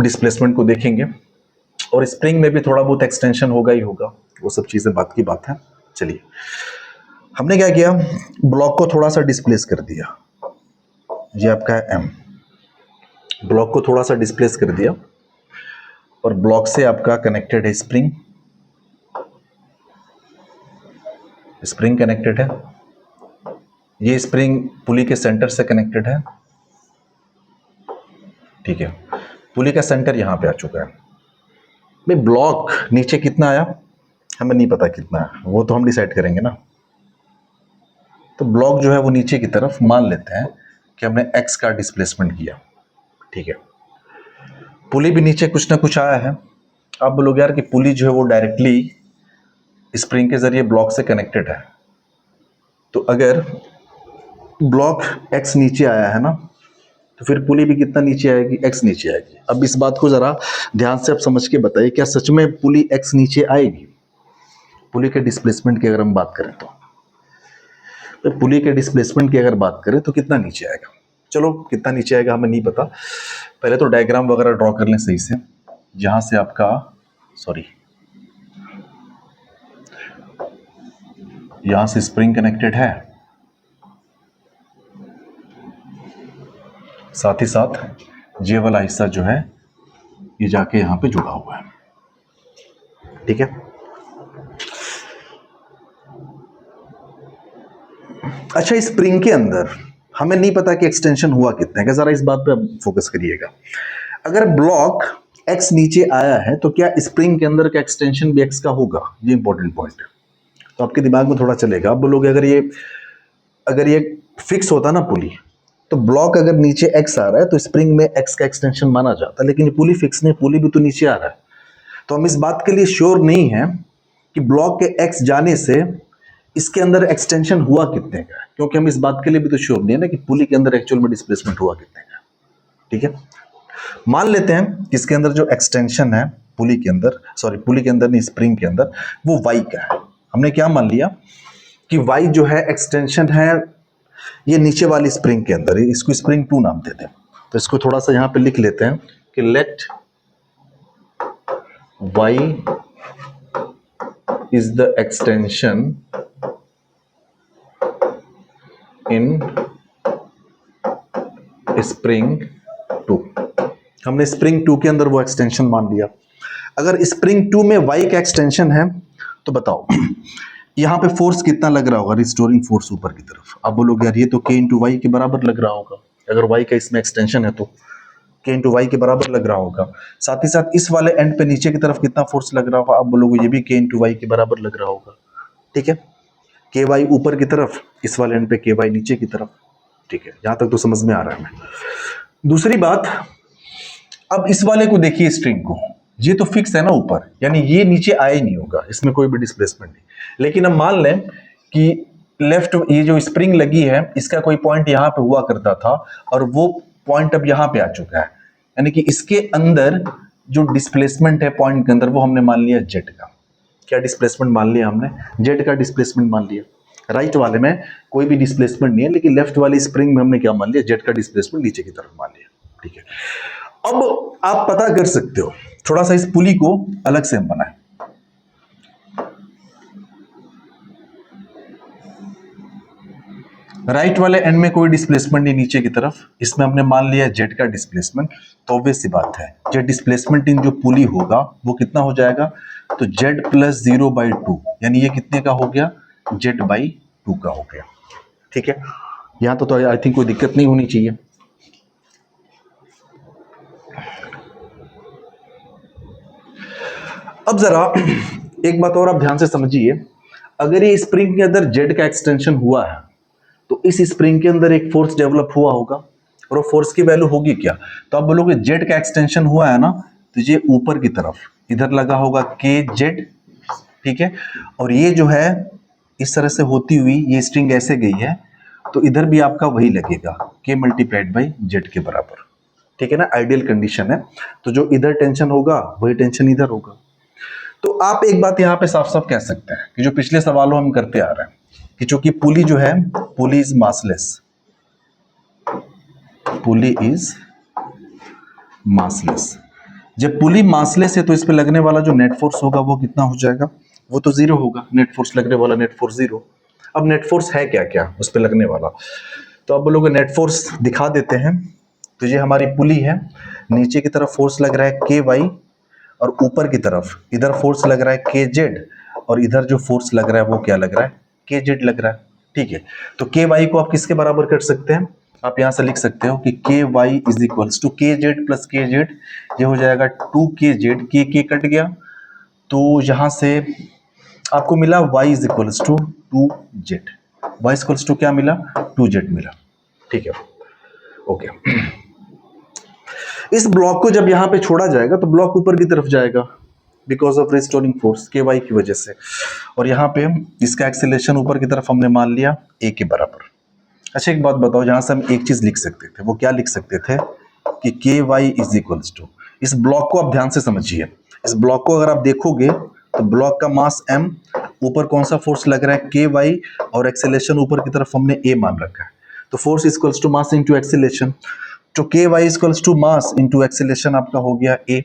डिस्प्लेसमेंट को देखेंगे, और स्प्रिंग में भी थोड़ा बहुत एक्सटेंशन होगा ही होगा, वो सब चीज़ें बात की बात है। चलिए, हमने क्या किया, ब्लॉक को थोड़ा सा डिस्प्लेस कर दिया, ये आपका है एम, ब्लॉक को थोड़ा सा डिस्प्लेस कर दिया, और ब्लॉक से आपका कनेक्टेड है स्प्रिंग, स्प्रिंग कनेक्टेड है, ये स्प्रिंग पुली के सेंटर से कनेक्टेड है। ठीक है, पुली का सेंटर यहां पे आ चुका है। भाई ब्लॉक नीचे कितना आया हमें नहीं पता कितना है, वो तो हम डिसाइड करेंगे ना। तो ब्लॉक जो है वो नीचे की तरफ मान लेते हैं कि हमने एक्स का डिस्प्लेसमेंट किया। ठीक है, पुली भी नीचे कुछ ना कुछ आया है। आप बोलोगे यार कि पुली जो है वो डायरेक्टली स्प्रिंग के जरिए ब्लॉक से कनेक्टेड है, तो अगर ब्लॉक एक्स नीचे आया है ना, तो फिर पुली भी कितना नीचे आएगी, एक्स नीचे आएगी। अब इस बात को जरा ध्यान से आप समझ के बताइए, क्या सच में पुली एक्स नीचे आएगी? पुली के डिस्प्लेसमेंट की अगर हम बात करें तो पुली के डिस्प्लेसमेंट की अगर बात करें तो कितना नीचे आएगा? चलो, कितना नीचे आएगा हमें नहीं पता, पहले तो डायग्राम वगैरह ड्रॉ कर लें सही से। जहां से आपका यहां से स्प्रिंग कनेक्टेड है, साथ ही साथ जे वाला हिस्सा जो है ये जाके यहां पे जुड़ा हुआ है। ठीक है, अच्छा, स्प्रिंग के अंदर हमें नहीं पता कि एक्सटेंशन हुआ कितने का, जरा इस बात पे फोकस करिएगा। अगर ब्लॉक एक्स नीचे आया है तो क्या स्प्रिंग के अंदर का एक्सटेंशन भी एक्स का होगा? ये इंपॉर्टेंट पॉइंट है, तो आपके दिमाग में थोड़ा चलेगा। आप बोलोगे अगर ये फिक्स होता ना पुली, तो ब्लॉक अगर नीचे एक्स आ रहा है तो स्प्रिंग में एक्स का एक्सटेंशन माना जाता है, लेकिन ये पुली फिक्स नहीं, पुली भी तो नीचे आ रहा है। तो हम इस बात के लिए श्योर नहीं है कि ब्लॉक के एक्स जाने से इसके अंदर एक्सटेंशन हुआ कितने का, क्योंकि हम इस बात के लिए भी तो श्योर नहीं है ना कि पुली के अंदर एक्चुअल में डिस्प्लेसमेंट हुआ कितने का। ठीक है, मान लेते हैं कि इसके अंदर जो एक्सटेंशन है पुली के अंदर, पुली के अंदर नहीं, स्प्रिंग के अंदर, वो वाई का है। हमने क्या मान लिया कि वाई जो है एक्सटेंशन है ये नीचे वाली स्प्रिंग के अंदर, इसको स्प्रिंग 2 नाम देते हैं। तो इसको थोड़ा सा यहां पे लिख लेते हैं कि late y is the extension in spring 2। हमने स्प्रिंग 2 के अंदर वो एक्सटेंशन मान लिया। अगर स्प्रिंग 2 में y का एक्सटेंशन है तो बताओ यहां पे फोर्स कितना लग रहा होगा, रिस्टोरिंग फोर्स ऊपर की तरफ। आप बोलोगे यार ये तो k इंटू वाई के बराबर लग रहा होगा, अगर y का इसमें एक्सटेंशन है तो k इंटू वाई के बराबर लग रहा होगा। साथ ही साथ इस वाले एंड पे नीचे की तरफ कितना फोर्स लग रहा होगा, आप बोलोगे ये भी k इंटू वाई के बराबर लग रहा होगा। ठीक है, के वाई ऊपर की तरफ, इस वाले एंड पे के वाई नीचे की तरफ। ठीक है, यहां तक तो समझ में आ रहा है। मैं दूसरी बात, अब इस वाले को देखिए स्ट्रिंग को, ये तो फिक्स है ना ऊपर, यानी ये नीचे आया ही नहीं होगा, इसमें कोई भी डिस्प्लेसमेंट नहीं। लेकिन अब मान लें कि लेफ्ट ये जो स्प्रिंग लगी है इसका कोई पॉइंट यहां पे हुआ करता था और वो पॉइंट अब यहां पे आ चुका है, यानी कि इसके अंदर जो डिस्प्लेसमेंट है पॉइंट के अंदर वो हमने मान लिया जेड का। क्या डिस्प्लेसमेंट मान लिया हमने? जेड का डिस्प्लेसमेंट मान लिया। राइट वाले में कोई भी डिस्प्लेसमेंट नहीं है, लेकिन लेफ्ट वाले स्प्रिंग में हमने क्या मान लिया? जेड का डिस्प्लेसमेंट नीचे की तरफ मान लिया। ठीक है, अब आप पता कर सकते हो, थोड़ा सा इस पुली को अलग से हम बनाएं। राइट वाले एंड में कोई डिस्प्लेसमेंट नहीं नीचे की तरफ, इसमें हमने मान लिया जेड का डिस्प्लेसमेंट। तो ऑब्वियस सी बात है जेड डिस्प्लेसमेंट इन जो पुली होगा वो कितना हो जाएगा? तो जेड प्लस 0/2, यानी ये कितने का हो गया? जेड/2 का हो गया। ठीक है, यहां तो आई थिंक कोई दिक्कत नहीं होनी चाहिए। अब जरा एक बात और आप ध्यान से समझिए, अगर ये स्प्रिंग के अंदर जेड का एक्सटेंशन हुआ है तो इस स्प्रिंग के अंदर एक फोर्स डेवलप हुआ होगा, और वो फोर्स की वैल्यू होगी क्या? तो आप बोलोगे जेड का एक्सटेंशन हुआ है ना, तो ये ऊपर की तरफ इधर लगा होगा के जेड। ठीक है, और ये जो है इस तरह से होती हुई ये स्ट्रिंग ऐसे गई है, तो इधर भी आपका वही लगेगा के मल्टीप्लाइड बाई जेड के बराबर। ठीक है ना, आइडियल कंडीशन है। तो जो इधर टेंशन होगा वही टेंशन इधर होगा। तो आप एक बात यहां पे साफ साफ कह सकते हैं कि जो पिछले सवालों हम करते आ रहे हैं कि चूंकि पुली जो है, pulley is massless, pulley is massless. जब पुली मासलेस है तो इस पे लगने वाला जो नेट फोर्स होगा वो कितना हो जाएगा? वो तो जीरो होगा, नेट फोर्स लगने वाला नेट फोर्स जीरो। अब नेट फोर्स है क्या क्या उस पे लगने वाला? तो अब लोग नेट फोर्स दिखा देते हैं। तो ये हमारी पुली है, नीचे की तरफ फोर्स लग रहा है के वाई, और ऊपर की तरफ इधर फोर्स लग रहा है के जेड, और इधर जो फोर्स लग रहा है वो क्या लग रहा है? के जेड लग रहा है। ठीक है, तो के वाई को आप किसके बराबर कर सकते हैं? आप यहां से लिख सकते हो कि के वाई इज इक्वल्स टू के जेड प्लस के जेड, ये हो जाएगा 2 के जेड, के कट गया, तो यहां से आपको मिला y is equals to 2 z. y equals to क्या मिला? 2 जेड मिला। ठीक है, ओके। इस ब्लॉक को जब यहां पे छोड़ा जाएगा तो ब्लॉक ऊपर की तरफ जाएगा बिकॉज ऑफ रिस्टोरिंग फोर्स के वाई की वजह से, और यहाँ पे इसका एक्सेलरेशन ऊपर की तरफ हमने मान लिया a के बराबर। अच्छा एक बात बताओ, जहां से हम एक चीज लिख सकते थे वो क्या लिख सकते थे कि के वाई इज इक्वल्स टू, इस ब्लॉक को आप ध्यान से समझिए, इस ब्लॉक को अगर आप देखोगे तो ब्लॉक का मास m, ऊपर कौन सा फोर्स लग रहा है? के वाई, और एक्सेलरेशन ऊपर की तरफ हमने a मान रखा है। तो force equals to mass into acceleration, तो k y equals to mass into acceleration आपका हो गया a,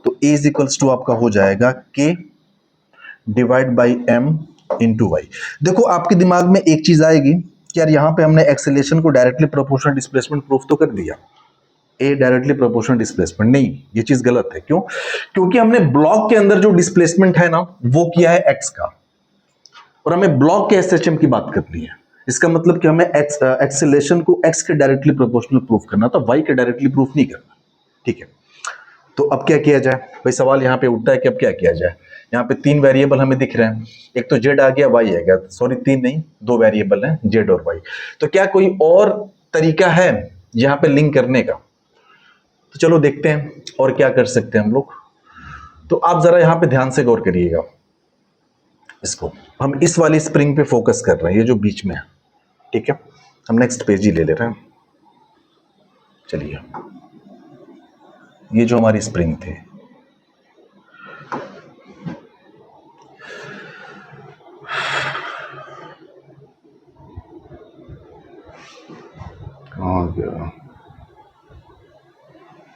तो a इज इक्वल्स टू आपका हो जाएगा k divide by m into y. देखो आपके दिमाग में एक चीज आएगी कि यार यहाँ पे हमने एक्सेलरेशन को डायरेक्टली प्रोपोर्शनल डिस्प्लेसमेंट प्रूफ तो कर दिया, ए डायरेक्टली प्रोपोर्शनल डिस्प्लेसमेंट नहीं, ये चीज गलत है। क्यों? क्योंकि हमने ब्लॉक के अंदर जो डिस्प्लेसमेंट है ना वो किया है एक्स का, और हमें ब्लॉक के एसएचएम की बात करनी है। इसका मतलब कि हमें एक्सेलरेशन को एक्स के डायरेक्टली प्रोपोर्शनल प्रूफ करना था, वाई के डायरेक्टली प्रूफ नहीं करना। ठीक है, तो अब क्या किया जाए भाई? सवाल यहाँ पे उठता है कि अब क्या किया जाए। यहाँ पे 3 वेरिएबल हमें दिख रहे हैं, एक तो जेड आ गया, वाई आ गया, सॉरी 3 नहीं 2 वेरिएबल हैं, जेड और वाई। तो क्या कोई और तरीका है यहाँ पे लिंक करने का? तो चलो देखते हैं और क्या कर सकते हैं हम लोग। तो आप जरा यहाँ पे ध्यान से गौर करिएगा, इसको हम इस वाली स्प्रिंग पे फोकस कर रहे हैं, ये जो बीच में है। ठीक है, हम नेक्स्ट पेज ही ले ले रहे हैं। चलिए, ये जो हमारी स्प्रिंग थी, कहाँ गया?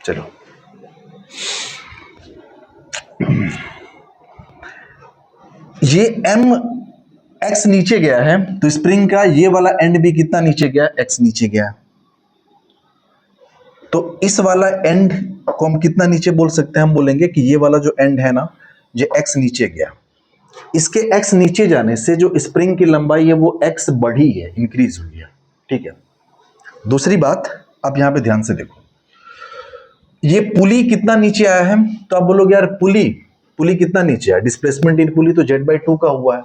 चलो, ये एम एक्स नीचे गया है तो स्प्रिंग का ये वाला एंड भी कितना नीचे गया, एक्स नीचे गया। तो इस वाला एंड को हम कितना नीचे बोल सकते हैं, हम बोलेंगे कि ये वाला जो एंड है ना, ये एक्स नीचे गया। इसके एक्स नीचे जाने से जो स्प्रिंग की लंबाई है वो एक्स बढ़ी है, इंक्रीज हुई है। ठीक है। दूसरी बात, अब यहां पे ध्यान से देखो, ये पुली कितना नीचे आया है, तो आप बोलोगे यार पुली कितना नीचे आया, डिस्प्लेसमेंट इन पुली तो z/2 का हुआ है।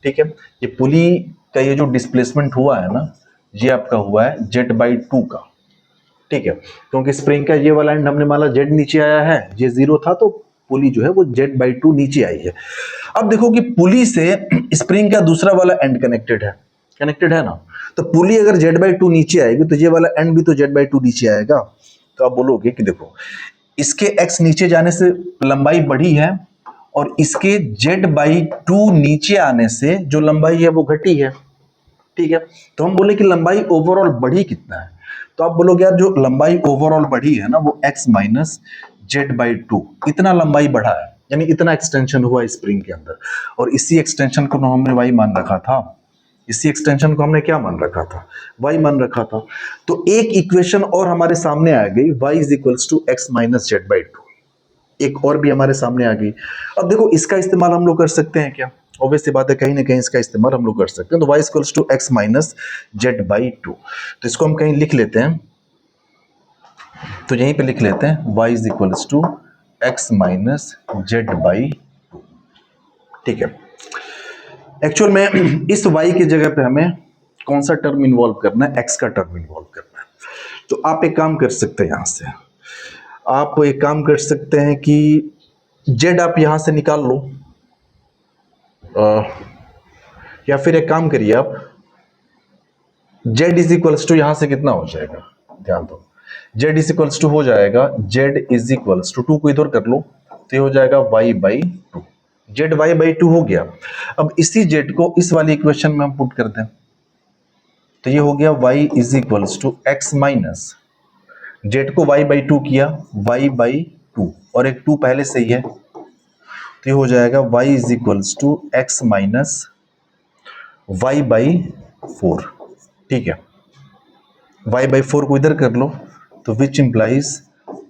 ठीक है, ये पुली का ये जो डिस्प्लेसमेंट हुआ है ना, ये आपका हुआ है z/2 का। ठीक है, क्योंकि स्प्रिंग का ये वाला एंड हमने माना z नीचे आया है, ये 0 था तो पुली जो है वो z/2 नीचे आई है। अब देखो कि पुली से स्प्रिंग का दूसरा वाला एंड कनेक्टेड है ना, तो पुली अगर z/2 नीचे आएगी तो ये वाला एंड भी तो z/2 नीचे आएगा। तो आप बोलोगे कि देखो इसके x नीचे जाने से लंबाई बढ़ी है और इसके z/2 नीचे आने से जो लंबाई है वो घटी है। ठीक है, तो हम बोले कि लंबाई ओवरऑल बढ़ी कितना है, तो आप बोलोगे यार जो लंबाई ओवरऑल बढ़ी है ना वो x माइनस z/2 इतना लंबाई बढ़ा है, यानी इतना एक्सटेंशन हुआ स्प्रिंग के अंदर। और इसी एक्सटेंशन को हमने y मान रखा था, इसी एक्सटेंशन को हमने क्या मान रखा था, y मान रखा था। तो एक इक्वेशन और हमारे सामने आ गई, y is equals to x minus z/2, एक और भी हमारे सामने आ गई। अब देखो इसका इस्तेमाल हम लोग कर सकते हैं क्या, ऑब्वियस सी बात है, कहीं ना कहीं इसका इस्तेमाल हम लोग कर सकते हैं। तो y equals to x minus z/2, तो इसको हम कहीं लिख लेते हैं, तो यहीं पे लिख लेते हैं y is equals to x minus z/2। ठीक है, एक्चुअल में इस y की जगह पे हमें कौन सा टर्म इन्वॉल्व करना है, x का टर्म इन्वॉल्व करना है। तो आप एक काम कर सकते हैं, यहां से आप एक काम कर सकते हैं कि z आप यहां से निकाल लो, या फिर एक काम करिए आप, z इज इक्वल्स टू यहां से कितना हो जाएगा, ध्यान दो, z इज इक्वल्स टू हो जाएगा, z इज इक्वल्स टू 2 को इधर कर लो तो ये हो जाएगा y/2, z y/2 हो गया। अब इसी z को इस वाली इक्वेशन में हम पुट कर दें तो ये हो गया y is equals to x minus, z को y/2 किया, y/2 और एक 2 पहले से ही है तो ये हो जाएगा y is equals to x minus y/4। ठीक है, y/4 को इधर कर लो तो which implies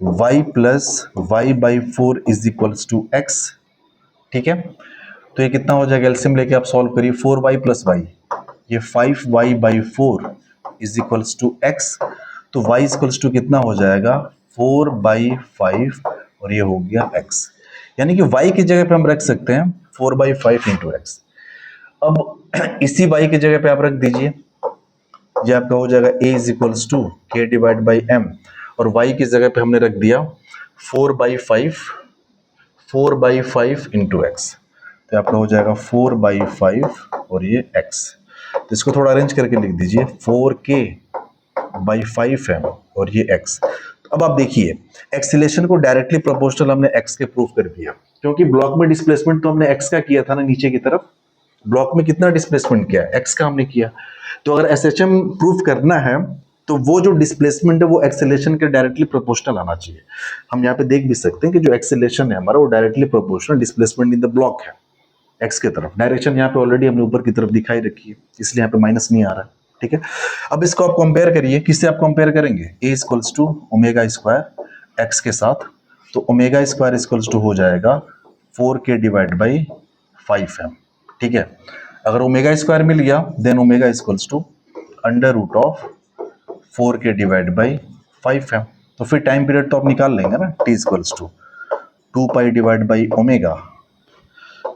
y plus y/4 is equals to x। ठीक है, तो ये कितना हो जाएगा, एलसीएम लेके आप सॉल्व करिए, 4y प्लस y, ये 5y/4 is equals to x। तो y इक्वल्स टू कितना हो जाएगा, 4/5 और ये हो गया x, यानी कि y की जगह पे हम रख सकते हैं 4/5 इंटू एक्स। अब इसी y की जगह पे आप रख दीजिए, ये आपका हो जाएगा a is equals to k divide by m, और y की जगह पे हमने रख दिया 4/5 इंटू एक्स, तो आपका हो जाएगा 4/5 और ये x। तो इसको थोड़ा अरेंज करके लिख दीजिए, 4k/5m और ये x। तो अब आप देखिए एक्सीलरेशन को डायरेक्टली प्रोपोर्शनल हमने x के प्रूफ कर दिया, क्योंकि ब्लॉक में डिस्प्लेसमेंट तो हमने x का किया था ना, नीचे की तरफ ब्लॉक में कितना डिस्प्लेसमेंट किया, x का हमने किया। तो अगर एसएचएम प्रूफ करना है तो वो जो डिस्प्लेसमेंट है वो एक्सेलरेशन के डायरेक्टली प्रोपोर्शनल आना चाहिए। हम यहाँ पे देख भी सकते हैं कि जो एक्सेलरेशन है हमारा वो directly proportional displacement in the block है, एक्स की तरफ। डायरेक्शन यहाँ पे ऑलरेडी हमने ऊपर की तरफ दिखाई रखी है, इसलिए यहाँ पे माइनस नहीं आ रहा है। ठीक है, अब इसको आप कंपेयर करिए, किससे आप कंपेयर करेंगे, a equals to omega square x के साथ, तो ओमेगा स्क्वायर इक्वल्स टू हो जाएगा 4k डिवाइड बाई 5m। ठीक है, अगर ओमेगा स्क्वायर मिल गया then omega equals to under root of 4k divide by 5m। तो फिर टाइम पीरियड तो आप निकाल लेंगे ना, t equals to 2 divide by omega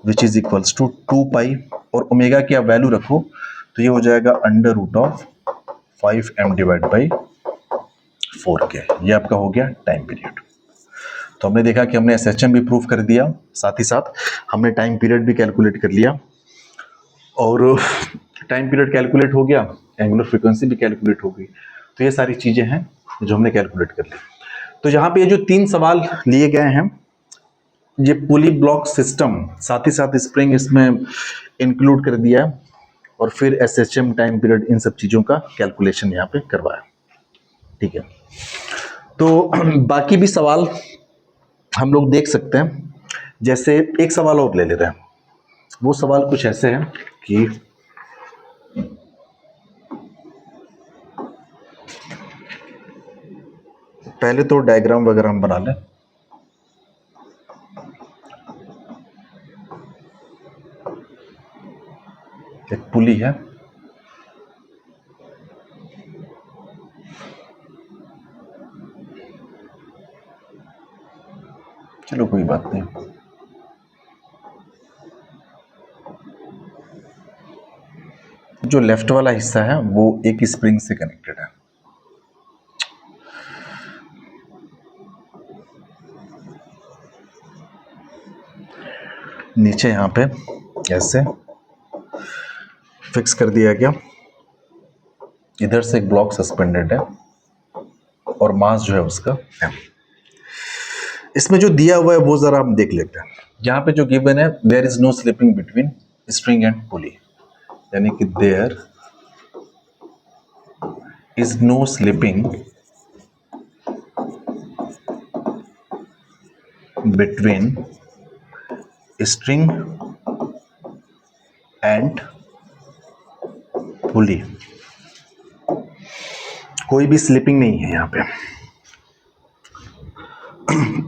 which is equals to 2 और ओमेगा की आप वैल्यू रखो तो ये हो जाएगा under root of 5m divide by 4k। ये आपका हो गया टाइम पीरियड। तो हमने देखा कि हमने एसएचएम भी प्रूफ कर दिया, साथ ही साथ हमने टाइम पीरियड भी कैलकुलेट कर लिया, और टाइम पीरियड कैलकुलेट हो गया, एंगुलर फ्रीक्वेंसी भी कैलकुलेट हो गई। तो ये सारी चीजें हैं जो हमने कैलकुलेट कर ली। तो यहाँ पे ये जो 3 सवाल लिए गए हैं, ये पुली ब्लॉक सिस्टम साथ ही साथ स्प्रिंग इसमें इंक्लूड कर दिया है, और फिर एसएचएम टाइम पीरियड इन सब चीजों का कैलकुलेशन यहाँ पे करवाया। ठीक है, तो बाकी भी सवाल हम लोग देख सकते हैं। जैसे एक सवाल और ले लेते हैं। वो सवाल कुछ ऐसे है कि पहले तो डायग्राम वगैरह हम बना लें। एक पुली है, चलो कोई बात नहीं। जो लेफ्ट वाला हिस्सा है वो एक स्प्रिंग से कनेक्टेड है। नीचे यहां पे ऐसे फिक्स कर दिया गया। इधर से एक ब्लॉक सस्पेंडेड है और मास जो है उसका है। इसमें जो दिया हुआ है वो जरा हम देख लेते हैं। यहाँ पे जो गिवन है, there is no slipping between string and pulley, यानी कि there is no slipping between string and pulley. कोई भी स्लिपिंग नहीं है यहाँ पे।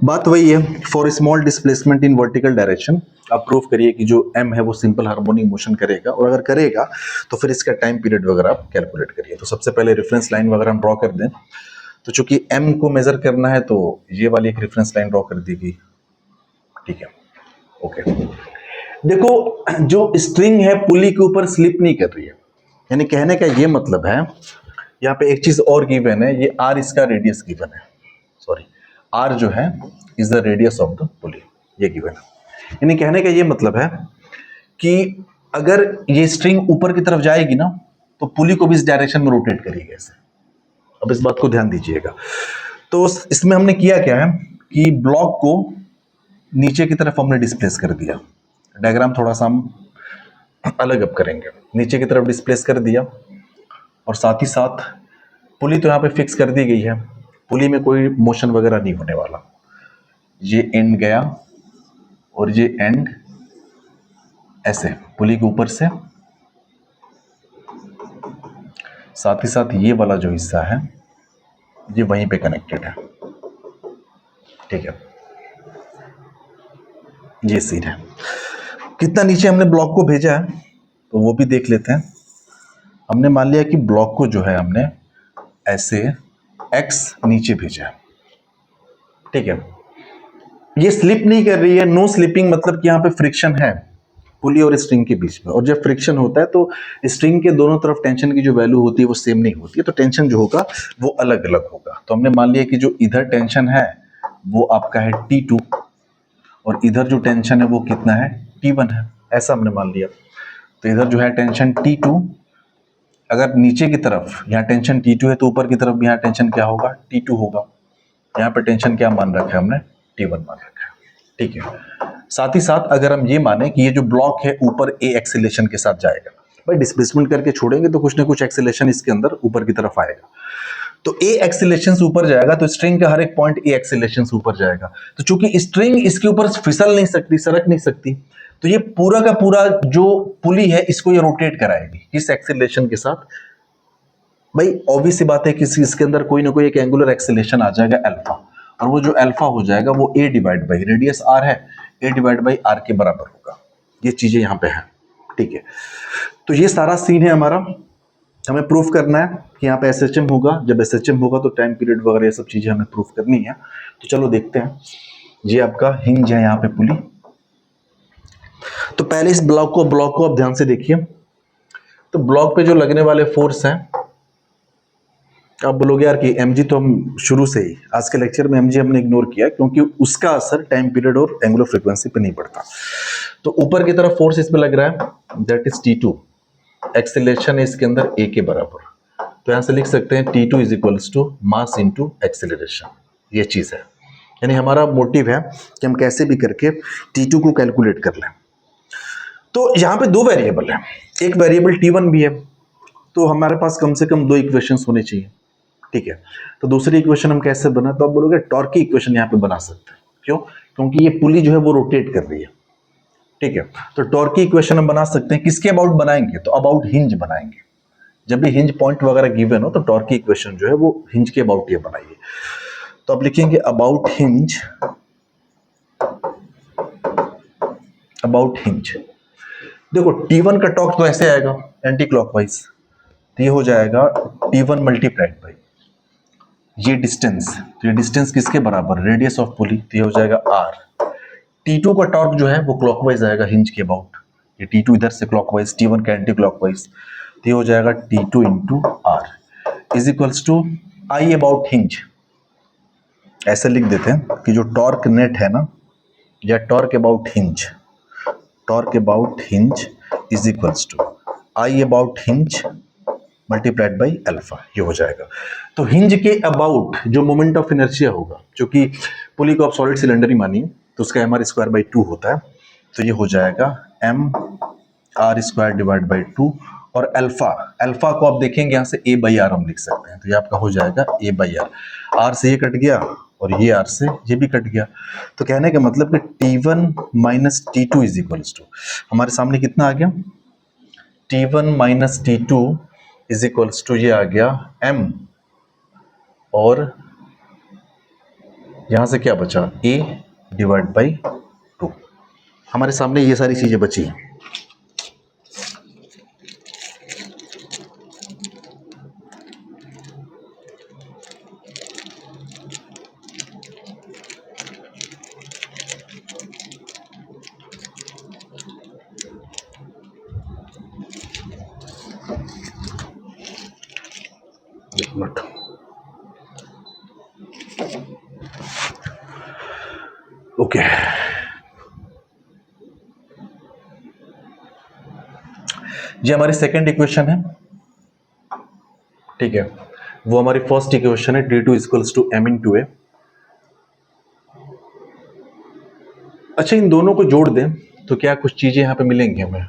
बात वही है, for small displacement in vertical direction आप प्रूव करिए कि जो m है वो सिंपल हार्मोनिक मोशन करेगा, और अगर करेगा तो फिर इसका टाइम पीरियड वगैरह आप कैलकुलेट करिए। तो सबसे पहले रेफरेंस लाइन वगैरह हम ड्रॉ कर दें। तो चूंकि m को मेजर करना है तो ये वाली एक रेफरेंस लाइन ड्रॉ कर दी गई, ठीक है, ओके। देखो जो स्ट्रिंग है पुली के ऊपर स्लिप नहीं कर रही है, यानी कहने का ये मतलब है, यहाँ पे एक चीज और गिवन है, ये r इसका रेडियस गिवन है, सॉरी r जो है is the radius of the पुली, ये गिवन है। यानी कहने का ये मतलब है कि अगर ये स्ट्रिंग ऊपर की तरफ जाएगी ना तो पुली को भी इस डायरेक्शन में रोटेट करिएगा ऐसे। अब इस बात को ध्यान दीजिएगा। तो इसमें हमने किया क्या है कि ब्लॉक को नीचे की तरफ हमने डिस्प्लेस कर दिया। डायग्राम थोड़ा सा हम अलग अब करेंगे। नीचे की तरफ डिस्प्लेस कर दिया और साथ ही साथ पुली तो यहाँ पे फिक्स कर दी गई है, पुली में कोई मोशन वगैरह नहीं होने वाला। ये एंड गया और ये एंड ऐसे पुली के ऊपर से, साथ ही साथ ये वाला जो हिस्सा है ये वहीं पे कनेक्टेड है, ठीक है। ये सीन है। कितना नीचे हमने ब्लॉक को भेजा है तो वो भी देख लेते हैं। हमने मान लिया कि ब्लॉक को जो है हमने ऐसे x नीचे भेजा है, ठीक है। ये स्लिप नहीं कर रही है, नो स्लिपिंग मतलब कि यहाँ पे फ्रिक्शन है पुली और स्ट्रिंग के बीच में, और जब फ्रिक्शन होता है तो स्ट्रिंग के दोनों तरफ टेंशन की जो वैल्यू होती है वो सेम नहीं होती है, तो टेंशन जो होगा वो अलग अलग होगा। तो हमने मान लिया कि जो इधर टेंशन है वो आपका है T2 और इधर जो टेंशन है वो कितना है, T1 है, ऐसा हमने मान लिया। तो इधर जो है टेंशन T2, अगर नीचे की तरफ यहाँ टेंशन T2 है तो ऊपर की तरफ यहाँ टेंशन क्या होगा, T2 होगा। यहाँ पे टेंशन क्या मान रखा है हमने, T1 मान रखा है, ठीक है। साथ ही साथ अगर हम ये माने कि ये जो ब्लॉक है ऊपर a एक्सेलेरेशन के साथ जाएगा, भाई डिस्प्लेसमेंट करके छोड़ेंगे तो कुछ ना कुछ एक्सेलेरेशन इसके अंदर ऊपर की तरफ आएगा, तो a एक्सेलेरेशन से ऊपर जाएगा तो स्ट्रिंग का हर एक पॉइंट a एक्सेलेरेशन से ऊपर जाएगा। तो चूंकि स्ट्रिंग इसके ऊपर फिसल नहीं सकती, सरक नहीं सकती, तो ये पूरा का पूरा जो पुली है इसको ये रोटेट कराएगी किस एक्सेलेरेशन के साथ, भाई ऑब्वियस सी बात है कि इसके अंदर कोई ना कोई एक एंगुलर एक्सेलेरेशन आ जाएगा अल्फा, और वो जो अल्फा हो जाएगा वो a divide by radius r है, a डिवाइड बाई r के बराबर होगा। ये चीजें यहाँ पे हैं, ठीक है। तो ये सारा सीन है हमारा। हमें प्रूफ करना है कि यहाँ पे SHM होगा, जब SHM होगा तो टाइम पीरियड वगैरह ये सब चीजें हमें प्रूफ करनी है। तो चलो देखते हैं। ये आपका हिंज है यहाँ पे पुली। तो पहले इस ब्लॉक को आप ध्यान से देखिए। तो ब्लॉक पे जो लगने वाले फोर्स हैं, आप बोलोगे यार कि mg तो हम शुरू से ही आज के लेक्चर में mg हमने इग्नोर किया क्योंकि उसका असर टाइम पीरियड और एंगुलर फ्रीक्वेंसी पे नहीं पड़ता। तो ऊपर की तरफ फोर्स इसमें लग रहा है, दैट इज T2, एक्सेलरेशन है इसके अंदर a के बराबर। तो यहां से लिख सकते हैं T2 is equals to mass into acceleration, ये चीज है। यानी हमारा मोटिव है कि हम कैसे भी करके T2 को कैलकुलेट कर लें। तो यहाँ पे दो वेरिएबल है, एक वेरिएबल T1 भी है, तो हमारे पास कम से कम दो इक्वेशंस होने चाहिए, ठीक है। तो दूसरी इक्वेशन हम कैसे बना, तो आप बोलोगे टॉर्क की इक्वेशन यहाँ पे बना सकते हैं। क्यों? क्योंकि ये पुली जो है वो रोटेट कर रही है। ठीक है, तो टॉर्क की इक्वेशन हम बना सकते हैं। किसके अबाउट बनाएंगे, तो अबाउट हिंज बनाएंगे। जब भी हिंज पॉइंट वगैरह गिवन हो तो टॉर्क की इक्वेशन जो है वो हिंज के अबाउट ये बनाइए। तो आप लिखेंगे अबाउट हिंज, अबाउट हिंज। देखो T1 का टॉर्क तो ऐसे आएगा एंटी क्लॉकवाइज, तो ये हो जाएगा T1 मल्टीप्लाइड बाई ये डिस्टेंस, तो ये डिस्टेंस किसके बराबर, रेडियस ऑफ पुली, तो ये हो जाएगा R। T2 का टॉर्क जो है वो क्लॉकवाइज आएगा हिंज के अबाउट, ये T2 इधर से क्लॉकवाइज, T1 का एंटी क्लॉकवाइज, तो ये हो जाएगा T2 into R is equals to I about hinge. ऐसे लिख देते हैं कि जो टॉर्क नेट है ना, या torque about hinge, torque about hinge is equals to I about hinge multiplied by alpha, ये हो जाएगा। तो हिंज के अबाउट जो मोमेंट ऑफ इनर्शिया होगा, क्योंकि पुली को आप सॉलिड सिलेंडर ही मानिए, तो उसका एम आर स्क्वायर बाई 2 होता है, तो ये हो जाएगा M R square divide by 2। और अल्फा, अल्फा को आप देखेंगे यहाँ से ए बाई आर हम लिख सकते हैं, तो ये आपका हो जाएगा ए बाई आर। आर से ये कट गया और ये आर से ये भी कट गया, तो कहने का मतलब कि T1 minus T2 is equals to, हमारे सामने कितना आ गया, T1 minus T2 is equals to ये आ गया M, और यहां से क्या बचा A डिवाइड बाई 2। हमारे सामने ये सारी चीजें बची हैं। एक मिनट, ओके। ये हमारी सेकेंड इक्वेशन है, ठीक है। वो हमारी फर्स्ट इक्वेशन है T2 equals to M into a. अच्छा, इन दोनों को जोड़ दें तो क्या कुछ चीजें यहां पे मिलेंगी हमें,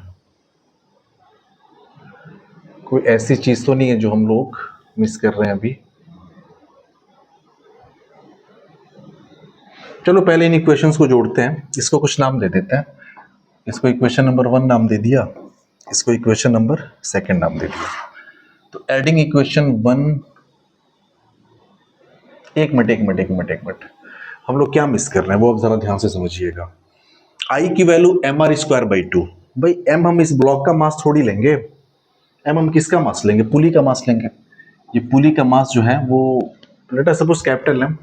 कोई ऐसी चीज तो नहीं है जो हम लोग मिस कर रहे हैं अभी। चलो पहले इन इक्वेशंस को जोड़ते हैं, इसको कुछ नाम दे देते हैं। इसको इक्वेशन नंबर 1 नाम दे दिया, इसको इक्वेशन नंबर 2 नाम दे दिया। तो एडिंग इक्वेशन 1, एक मिनट, हम लोग क्या मिस कर रहे हैं वो अब जरा ध्यान से समझिएगा। आई की value M R square by 2, भाई एम हम इस ब्लॉक का मास थोड़ी लेंगे, एम हम किसका मास लेंगे, पुली का मास लेंगे। ये पुली का मास जो है वो let us suppose capital M,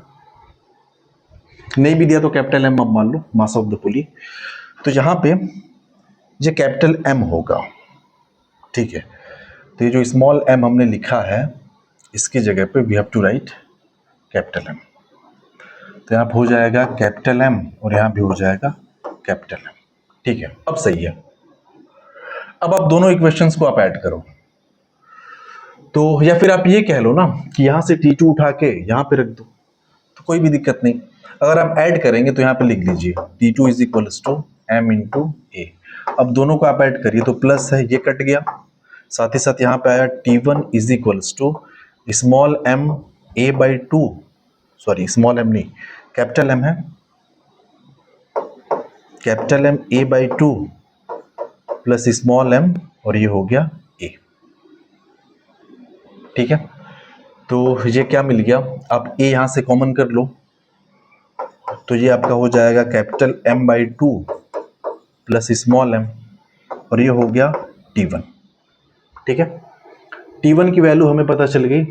नहीं भी दिया तो कैपिटल एम आप मान लो, मास ऑफ द पुली। तो यहां पे ये कैपिटल एम होगा, ठीक है। तो ये जो स्मॉल एम हमने लिखा है, इसकी जगह पे we have to write capital M. तो यहाँ पे हो जाएगा कैपिटल एम और यहाँ भी हो जाएगा कैपिटल एम, ठीक है। अब सही है। अब आप दोनों इक्वेशंस को आप ऐड करो, तो या फिर आप ये कह लो ना कि यहाँ से T2 उठा के यहाँ पे रख दो, तो कोई भी दिक्कत नहीं। अगर आप ऐड करेंगे तो यहाँ पे लिख लीजिए T2 is equals to M into a. अब दोनों को आप ऐड करिए तो प्लस है, ये कट गया, साथ ही साथ यहाँ पे आया T1 is equals to small m a by 2, sorry small m नहीं, कैपिटल M है, capital M a by 2 plus small m, और ये हो गया a, ठीक है। तो ये क्या मिल गया, आप a यहां से कॉमन कर लो, तो ये आपका हो जाएगा capital M by 2 plus small m, और ये हो गया T1, ठीक है। T1 की वैल्यू हमें पता चल गई,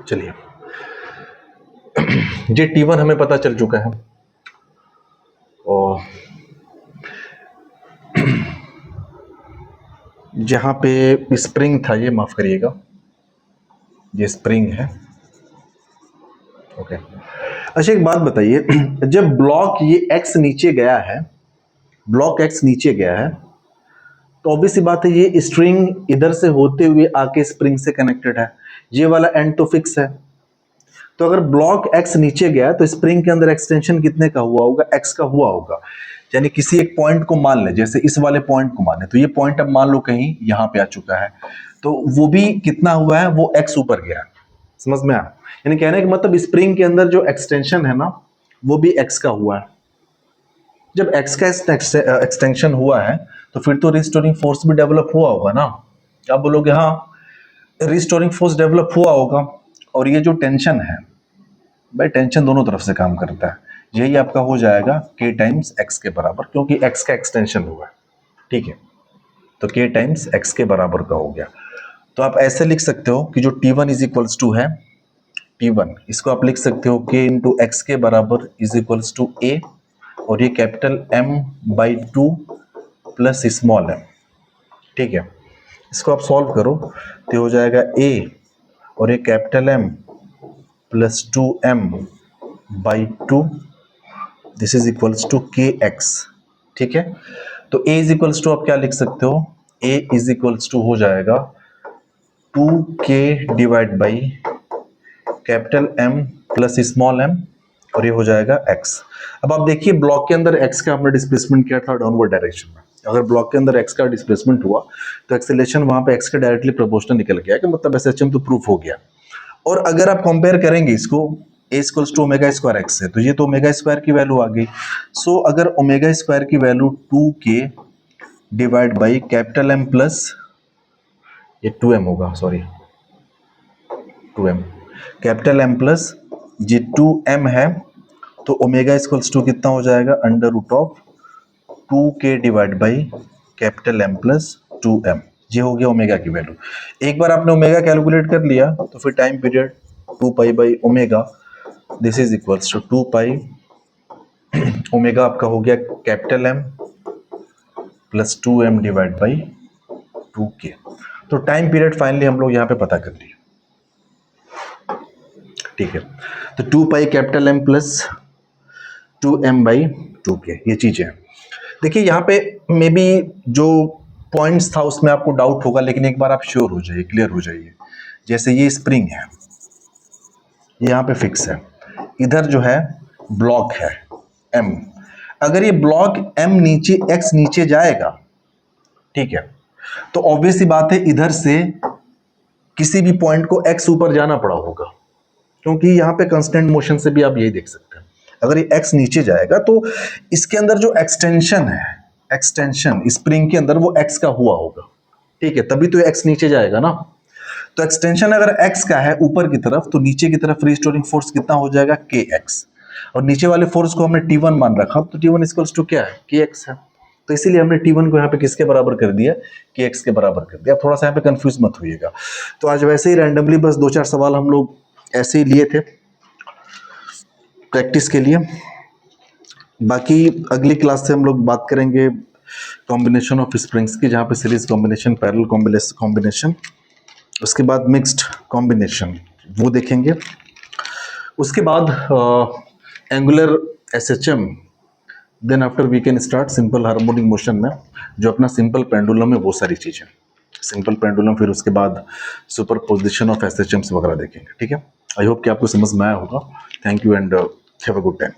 चलिए ये T1 हमें पता चल चुका है। और जहां पे स्प्रिंग था, ये माफ करिएगा, ये स्प्रिंग है, ओके। अच्छा एक बात बताइए, जब ब्लॉक ये x नीचे गया है, ब्लॉक x नीचे गया है, तो ऑब्वियस सी बात है ये स्ट्रिंग इधर से होते हुए आके स्प्रिंग से कनेक्टेड है, ये वाला एंड तो फिक्स है। तो अगर ब्लॉक एक्स नीचे गया तो स्प्रिंग के अंदर एक्सटेंशन कितने का हुआ होगा, एक्स का हुआ होगा। यानी किसी एक पॉइंट को मान ले, जैसे इस वाले पॉइंट को मान ले, तो ये पॉइंट अब मान लो कहीं यहां पे आ चुका है, तो वो भी कितना हुआ है, वो एक्स ऊपर गया। समझ में आया? यानी कहने का मतलब स्प्रिंग के अंदर जो एक्सटेंशन है ना, वो भी एक्स का हुआ है। जब एक्स का एक्सटेंशन हुआ है तो फिर तो रिस्टोरिंग फोर्स भी डेवलप हुआ होगा ना। आप बोलोगे हाँ, रिस्टोरिंग फोर्स डेवलप हुआ होगा। और ये जो टेंशन है भाई, टेंशन दोनों तरफ से काम करता है। यही आपका हो जाएगा k टाइम्स एक्स के बराबर, क्योंकि x का एक्सटेंशन हुआ है। ठीक है, तो k टाइम्स एक्स के बराबर का हो गया। तो आप ऐसे लिख सकते हो कि जो t1 इज इक्वल्स टू है t1, इसको आप लिख सकते हो k इंटू एक्स के बराबर इज इक्वल्स टू a, और ये capital m/2 plus small m। ठीक है, इसको आप सॉल्व करो तो हो जाएगा a और ये capital M plus 2m/2, this is equals to kx। ठीक है, तो a इज इक्वल्स टू आप क्या लिख सकते हो, a इज इक्वल्स टू हो जाएगा 2k divide by capital M plus small m, और ये हो जाएगा x। अब आप देखिए ब्लॉक के अंदर x का हमने डिस्प्लेसमेंट किया था डाउनवर्ड डायरेक्शन में। अगर ब्लॉक के अंदर x का डिस्प्लेसमेंट हुआ तो एक्सेलरेशन वहां पे x के डायरेक्टली प्रोपोर्शनल निकल गया, कि मतलब SHM तो प्रूफ हो गया। और अगर आप कंपेयर करेंगे इसको a equals to omega square x से, तो ये तो ओमेगा स्क्वायर की वैल्यू आ गई। सो अगर ओमेगा स्क्वायर की value 2k divide by capital M plus ये 2m होगा, sorry 2m, capital M plus ये 2m है, तो ओमेगा इक्वल्स टू कितना हो जाएगा, under root of 2k divide by capital M plus 2m। ये हो गया ओमेगा की वैल्यू। एक बार आपने ओमेगा कैलकुलेट कर लिया तो फिर time period 2 pi by omega, this is equals to 2 pi omega आपका हो गया capital M plus 2m divide by 2k। तो टाइम पीरियड फाइनली हम लोग यहाँ पे पता कर लिए। ठीक है, तो 2 pi capital M plus 2m by 2k, ये चीजें हैं। देखिए यहाँ पे मे बी जो पॉइंट्स था उसमें आपको डाउट होगा, लेकिन एक बार आप श्योर हो जाइए, क्लियर हो जाइए। जैसे ये स्प्रिंग है, ये यहाँ पे फिक्स है, इधर जो है ब्लॉक है M। अगर ये ब्लॉक M नीचे x नीचे जाएगा, ठीक है, तो ऑब्वियस सी बात है इधर से किसी भी पॉइंट को x ऊपर जाना पड़ा होगा, क्योंकि यहाँ पे कांस्टेंट मोशन से भी आप यही देख सकते हैं। अगर ये x नीचे जाएगा तो इसके अंदर जो एक्सटेंशन है, एक्सटेंशन स्प्रिंग के अंदर वो x का हुआ होगा। ठीक है, तभी तो x नीचे जाएगा ना। तो एक्सटेंशन अगर x का है ऊपर की तरफ, तो नीचे की तरफ रिस्टोरिंग फोर्स कितना हो जाएगा, kx। और नीचे वाले फोर्स को हमने T1 मान रखा, तो T1 इक्वल्स टू क्या है, kx है। तो इसीलिए हमने T1 को यहाँ पे किसके बराबर कर दिया, kx के बराबर कर दिया। थोड़ा सा यहाँ पे कंफ्यूज मत होइएगा। तो आज वैसे ही रैंडमली बस 2-4 सवाल हम लोग ऐसे ही लिए थे प्रैक्टिस के लिए। बाकी अगली क्लास से हम लोग बात करेंगे कॉम्बिनेशन ऑफ स्प्रिंग्स की, जहाँ पे सीरीज कॉम्बिनेशन, पैरेलल कॉम्बिनेशन, उसके बाद मिक्स्ड कॉम्बिनेशन वो देखेंगे। उसके बाद angular SHM, then after we can start simple harmonic motion में, जो अपना सिंपल पेंडुलम है, वो सारी चीज़ें सिंपल पेंडुलम, फिर उसके बाद सुपर पोजिशन ऑफ SHMs वगैरह देखेंगे। ठीक है, आई होप कि आपको समझ में आया होगा। Thank you and have a good time.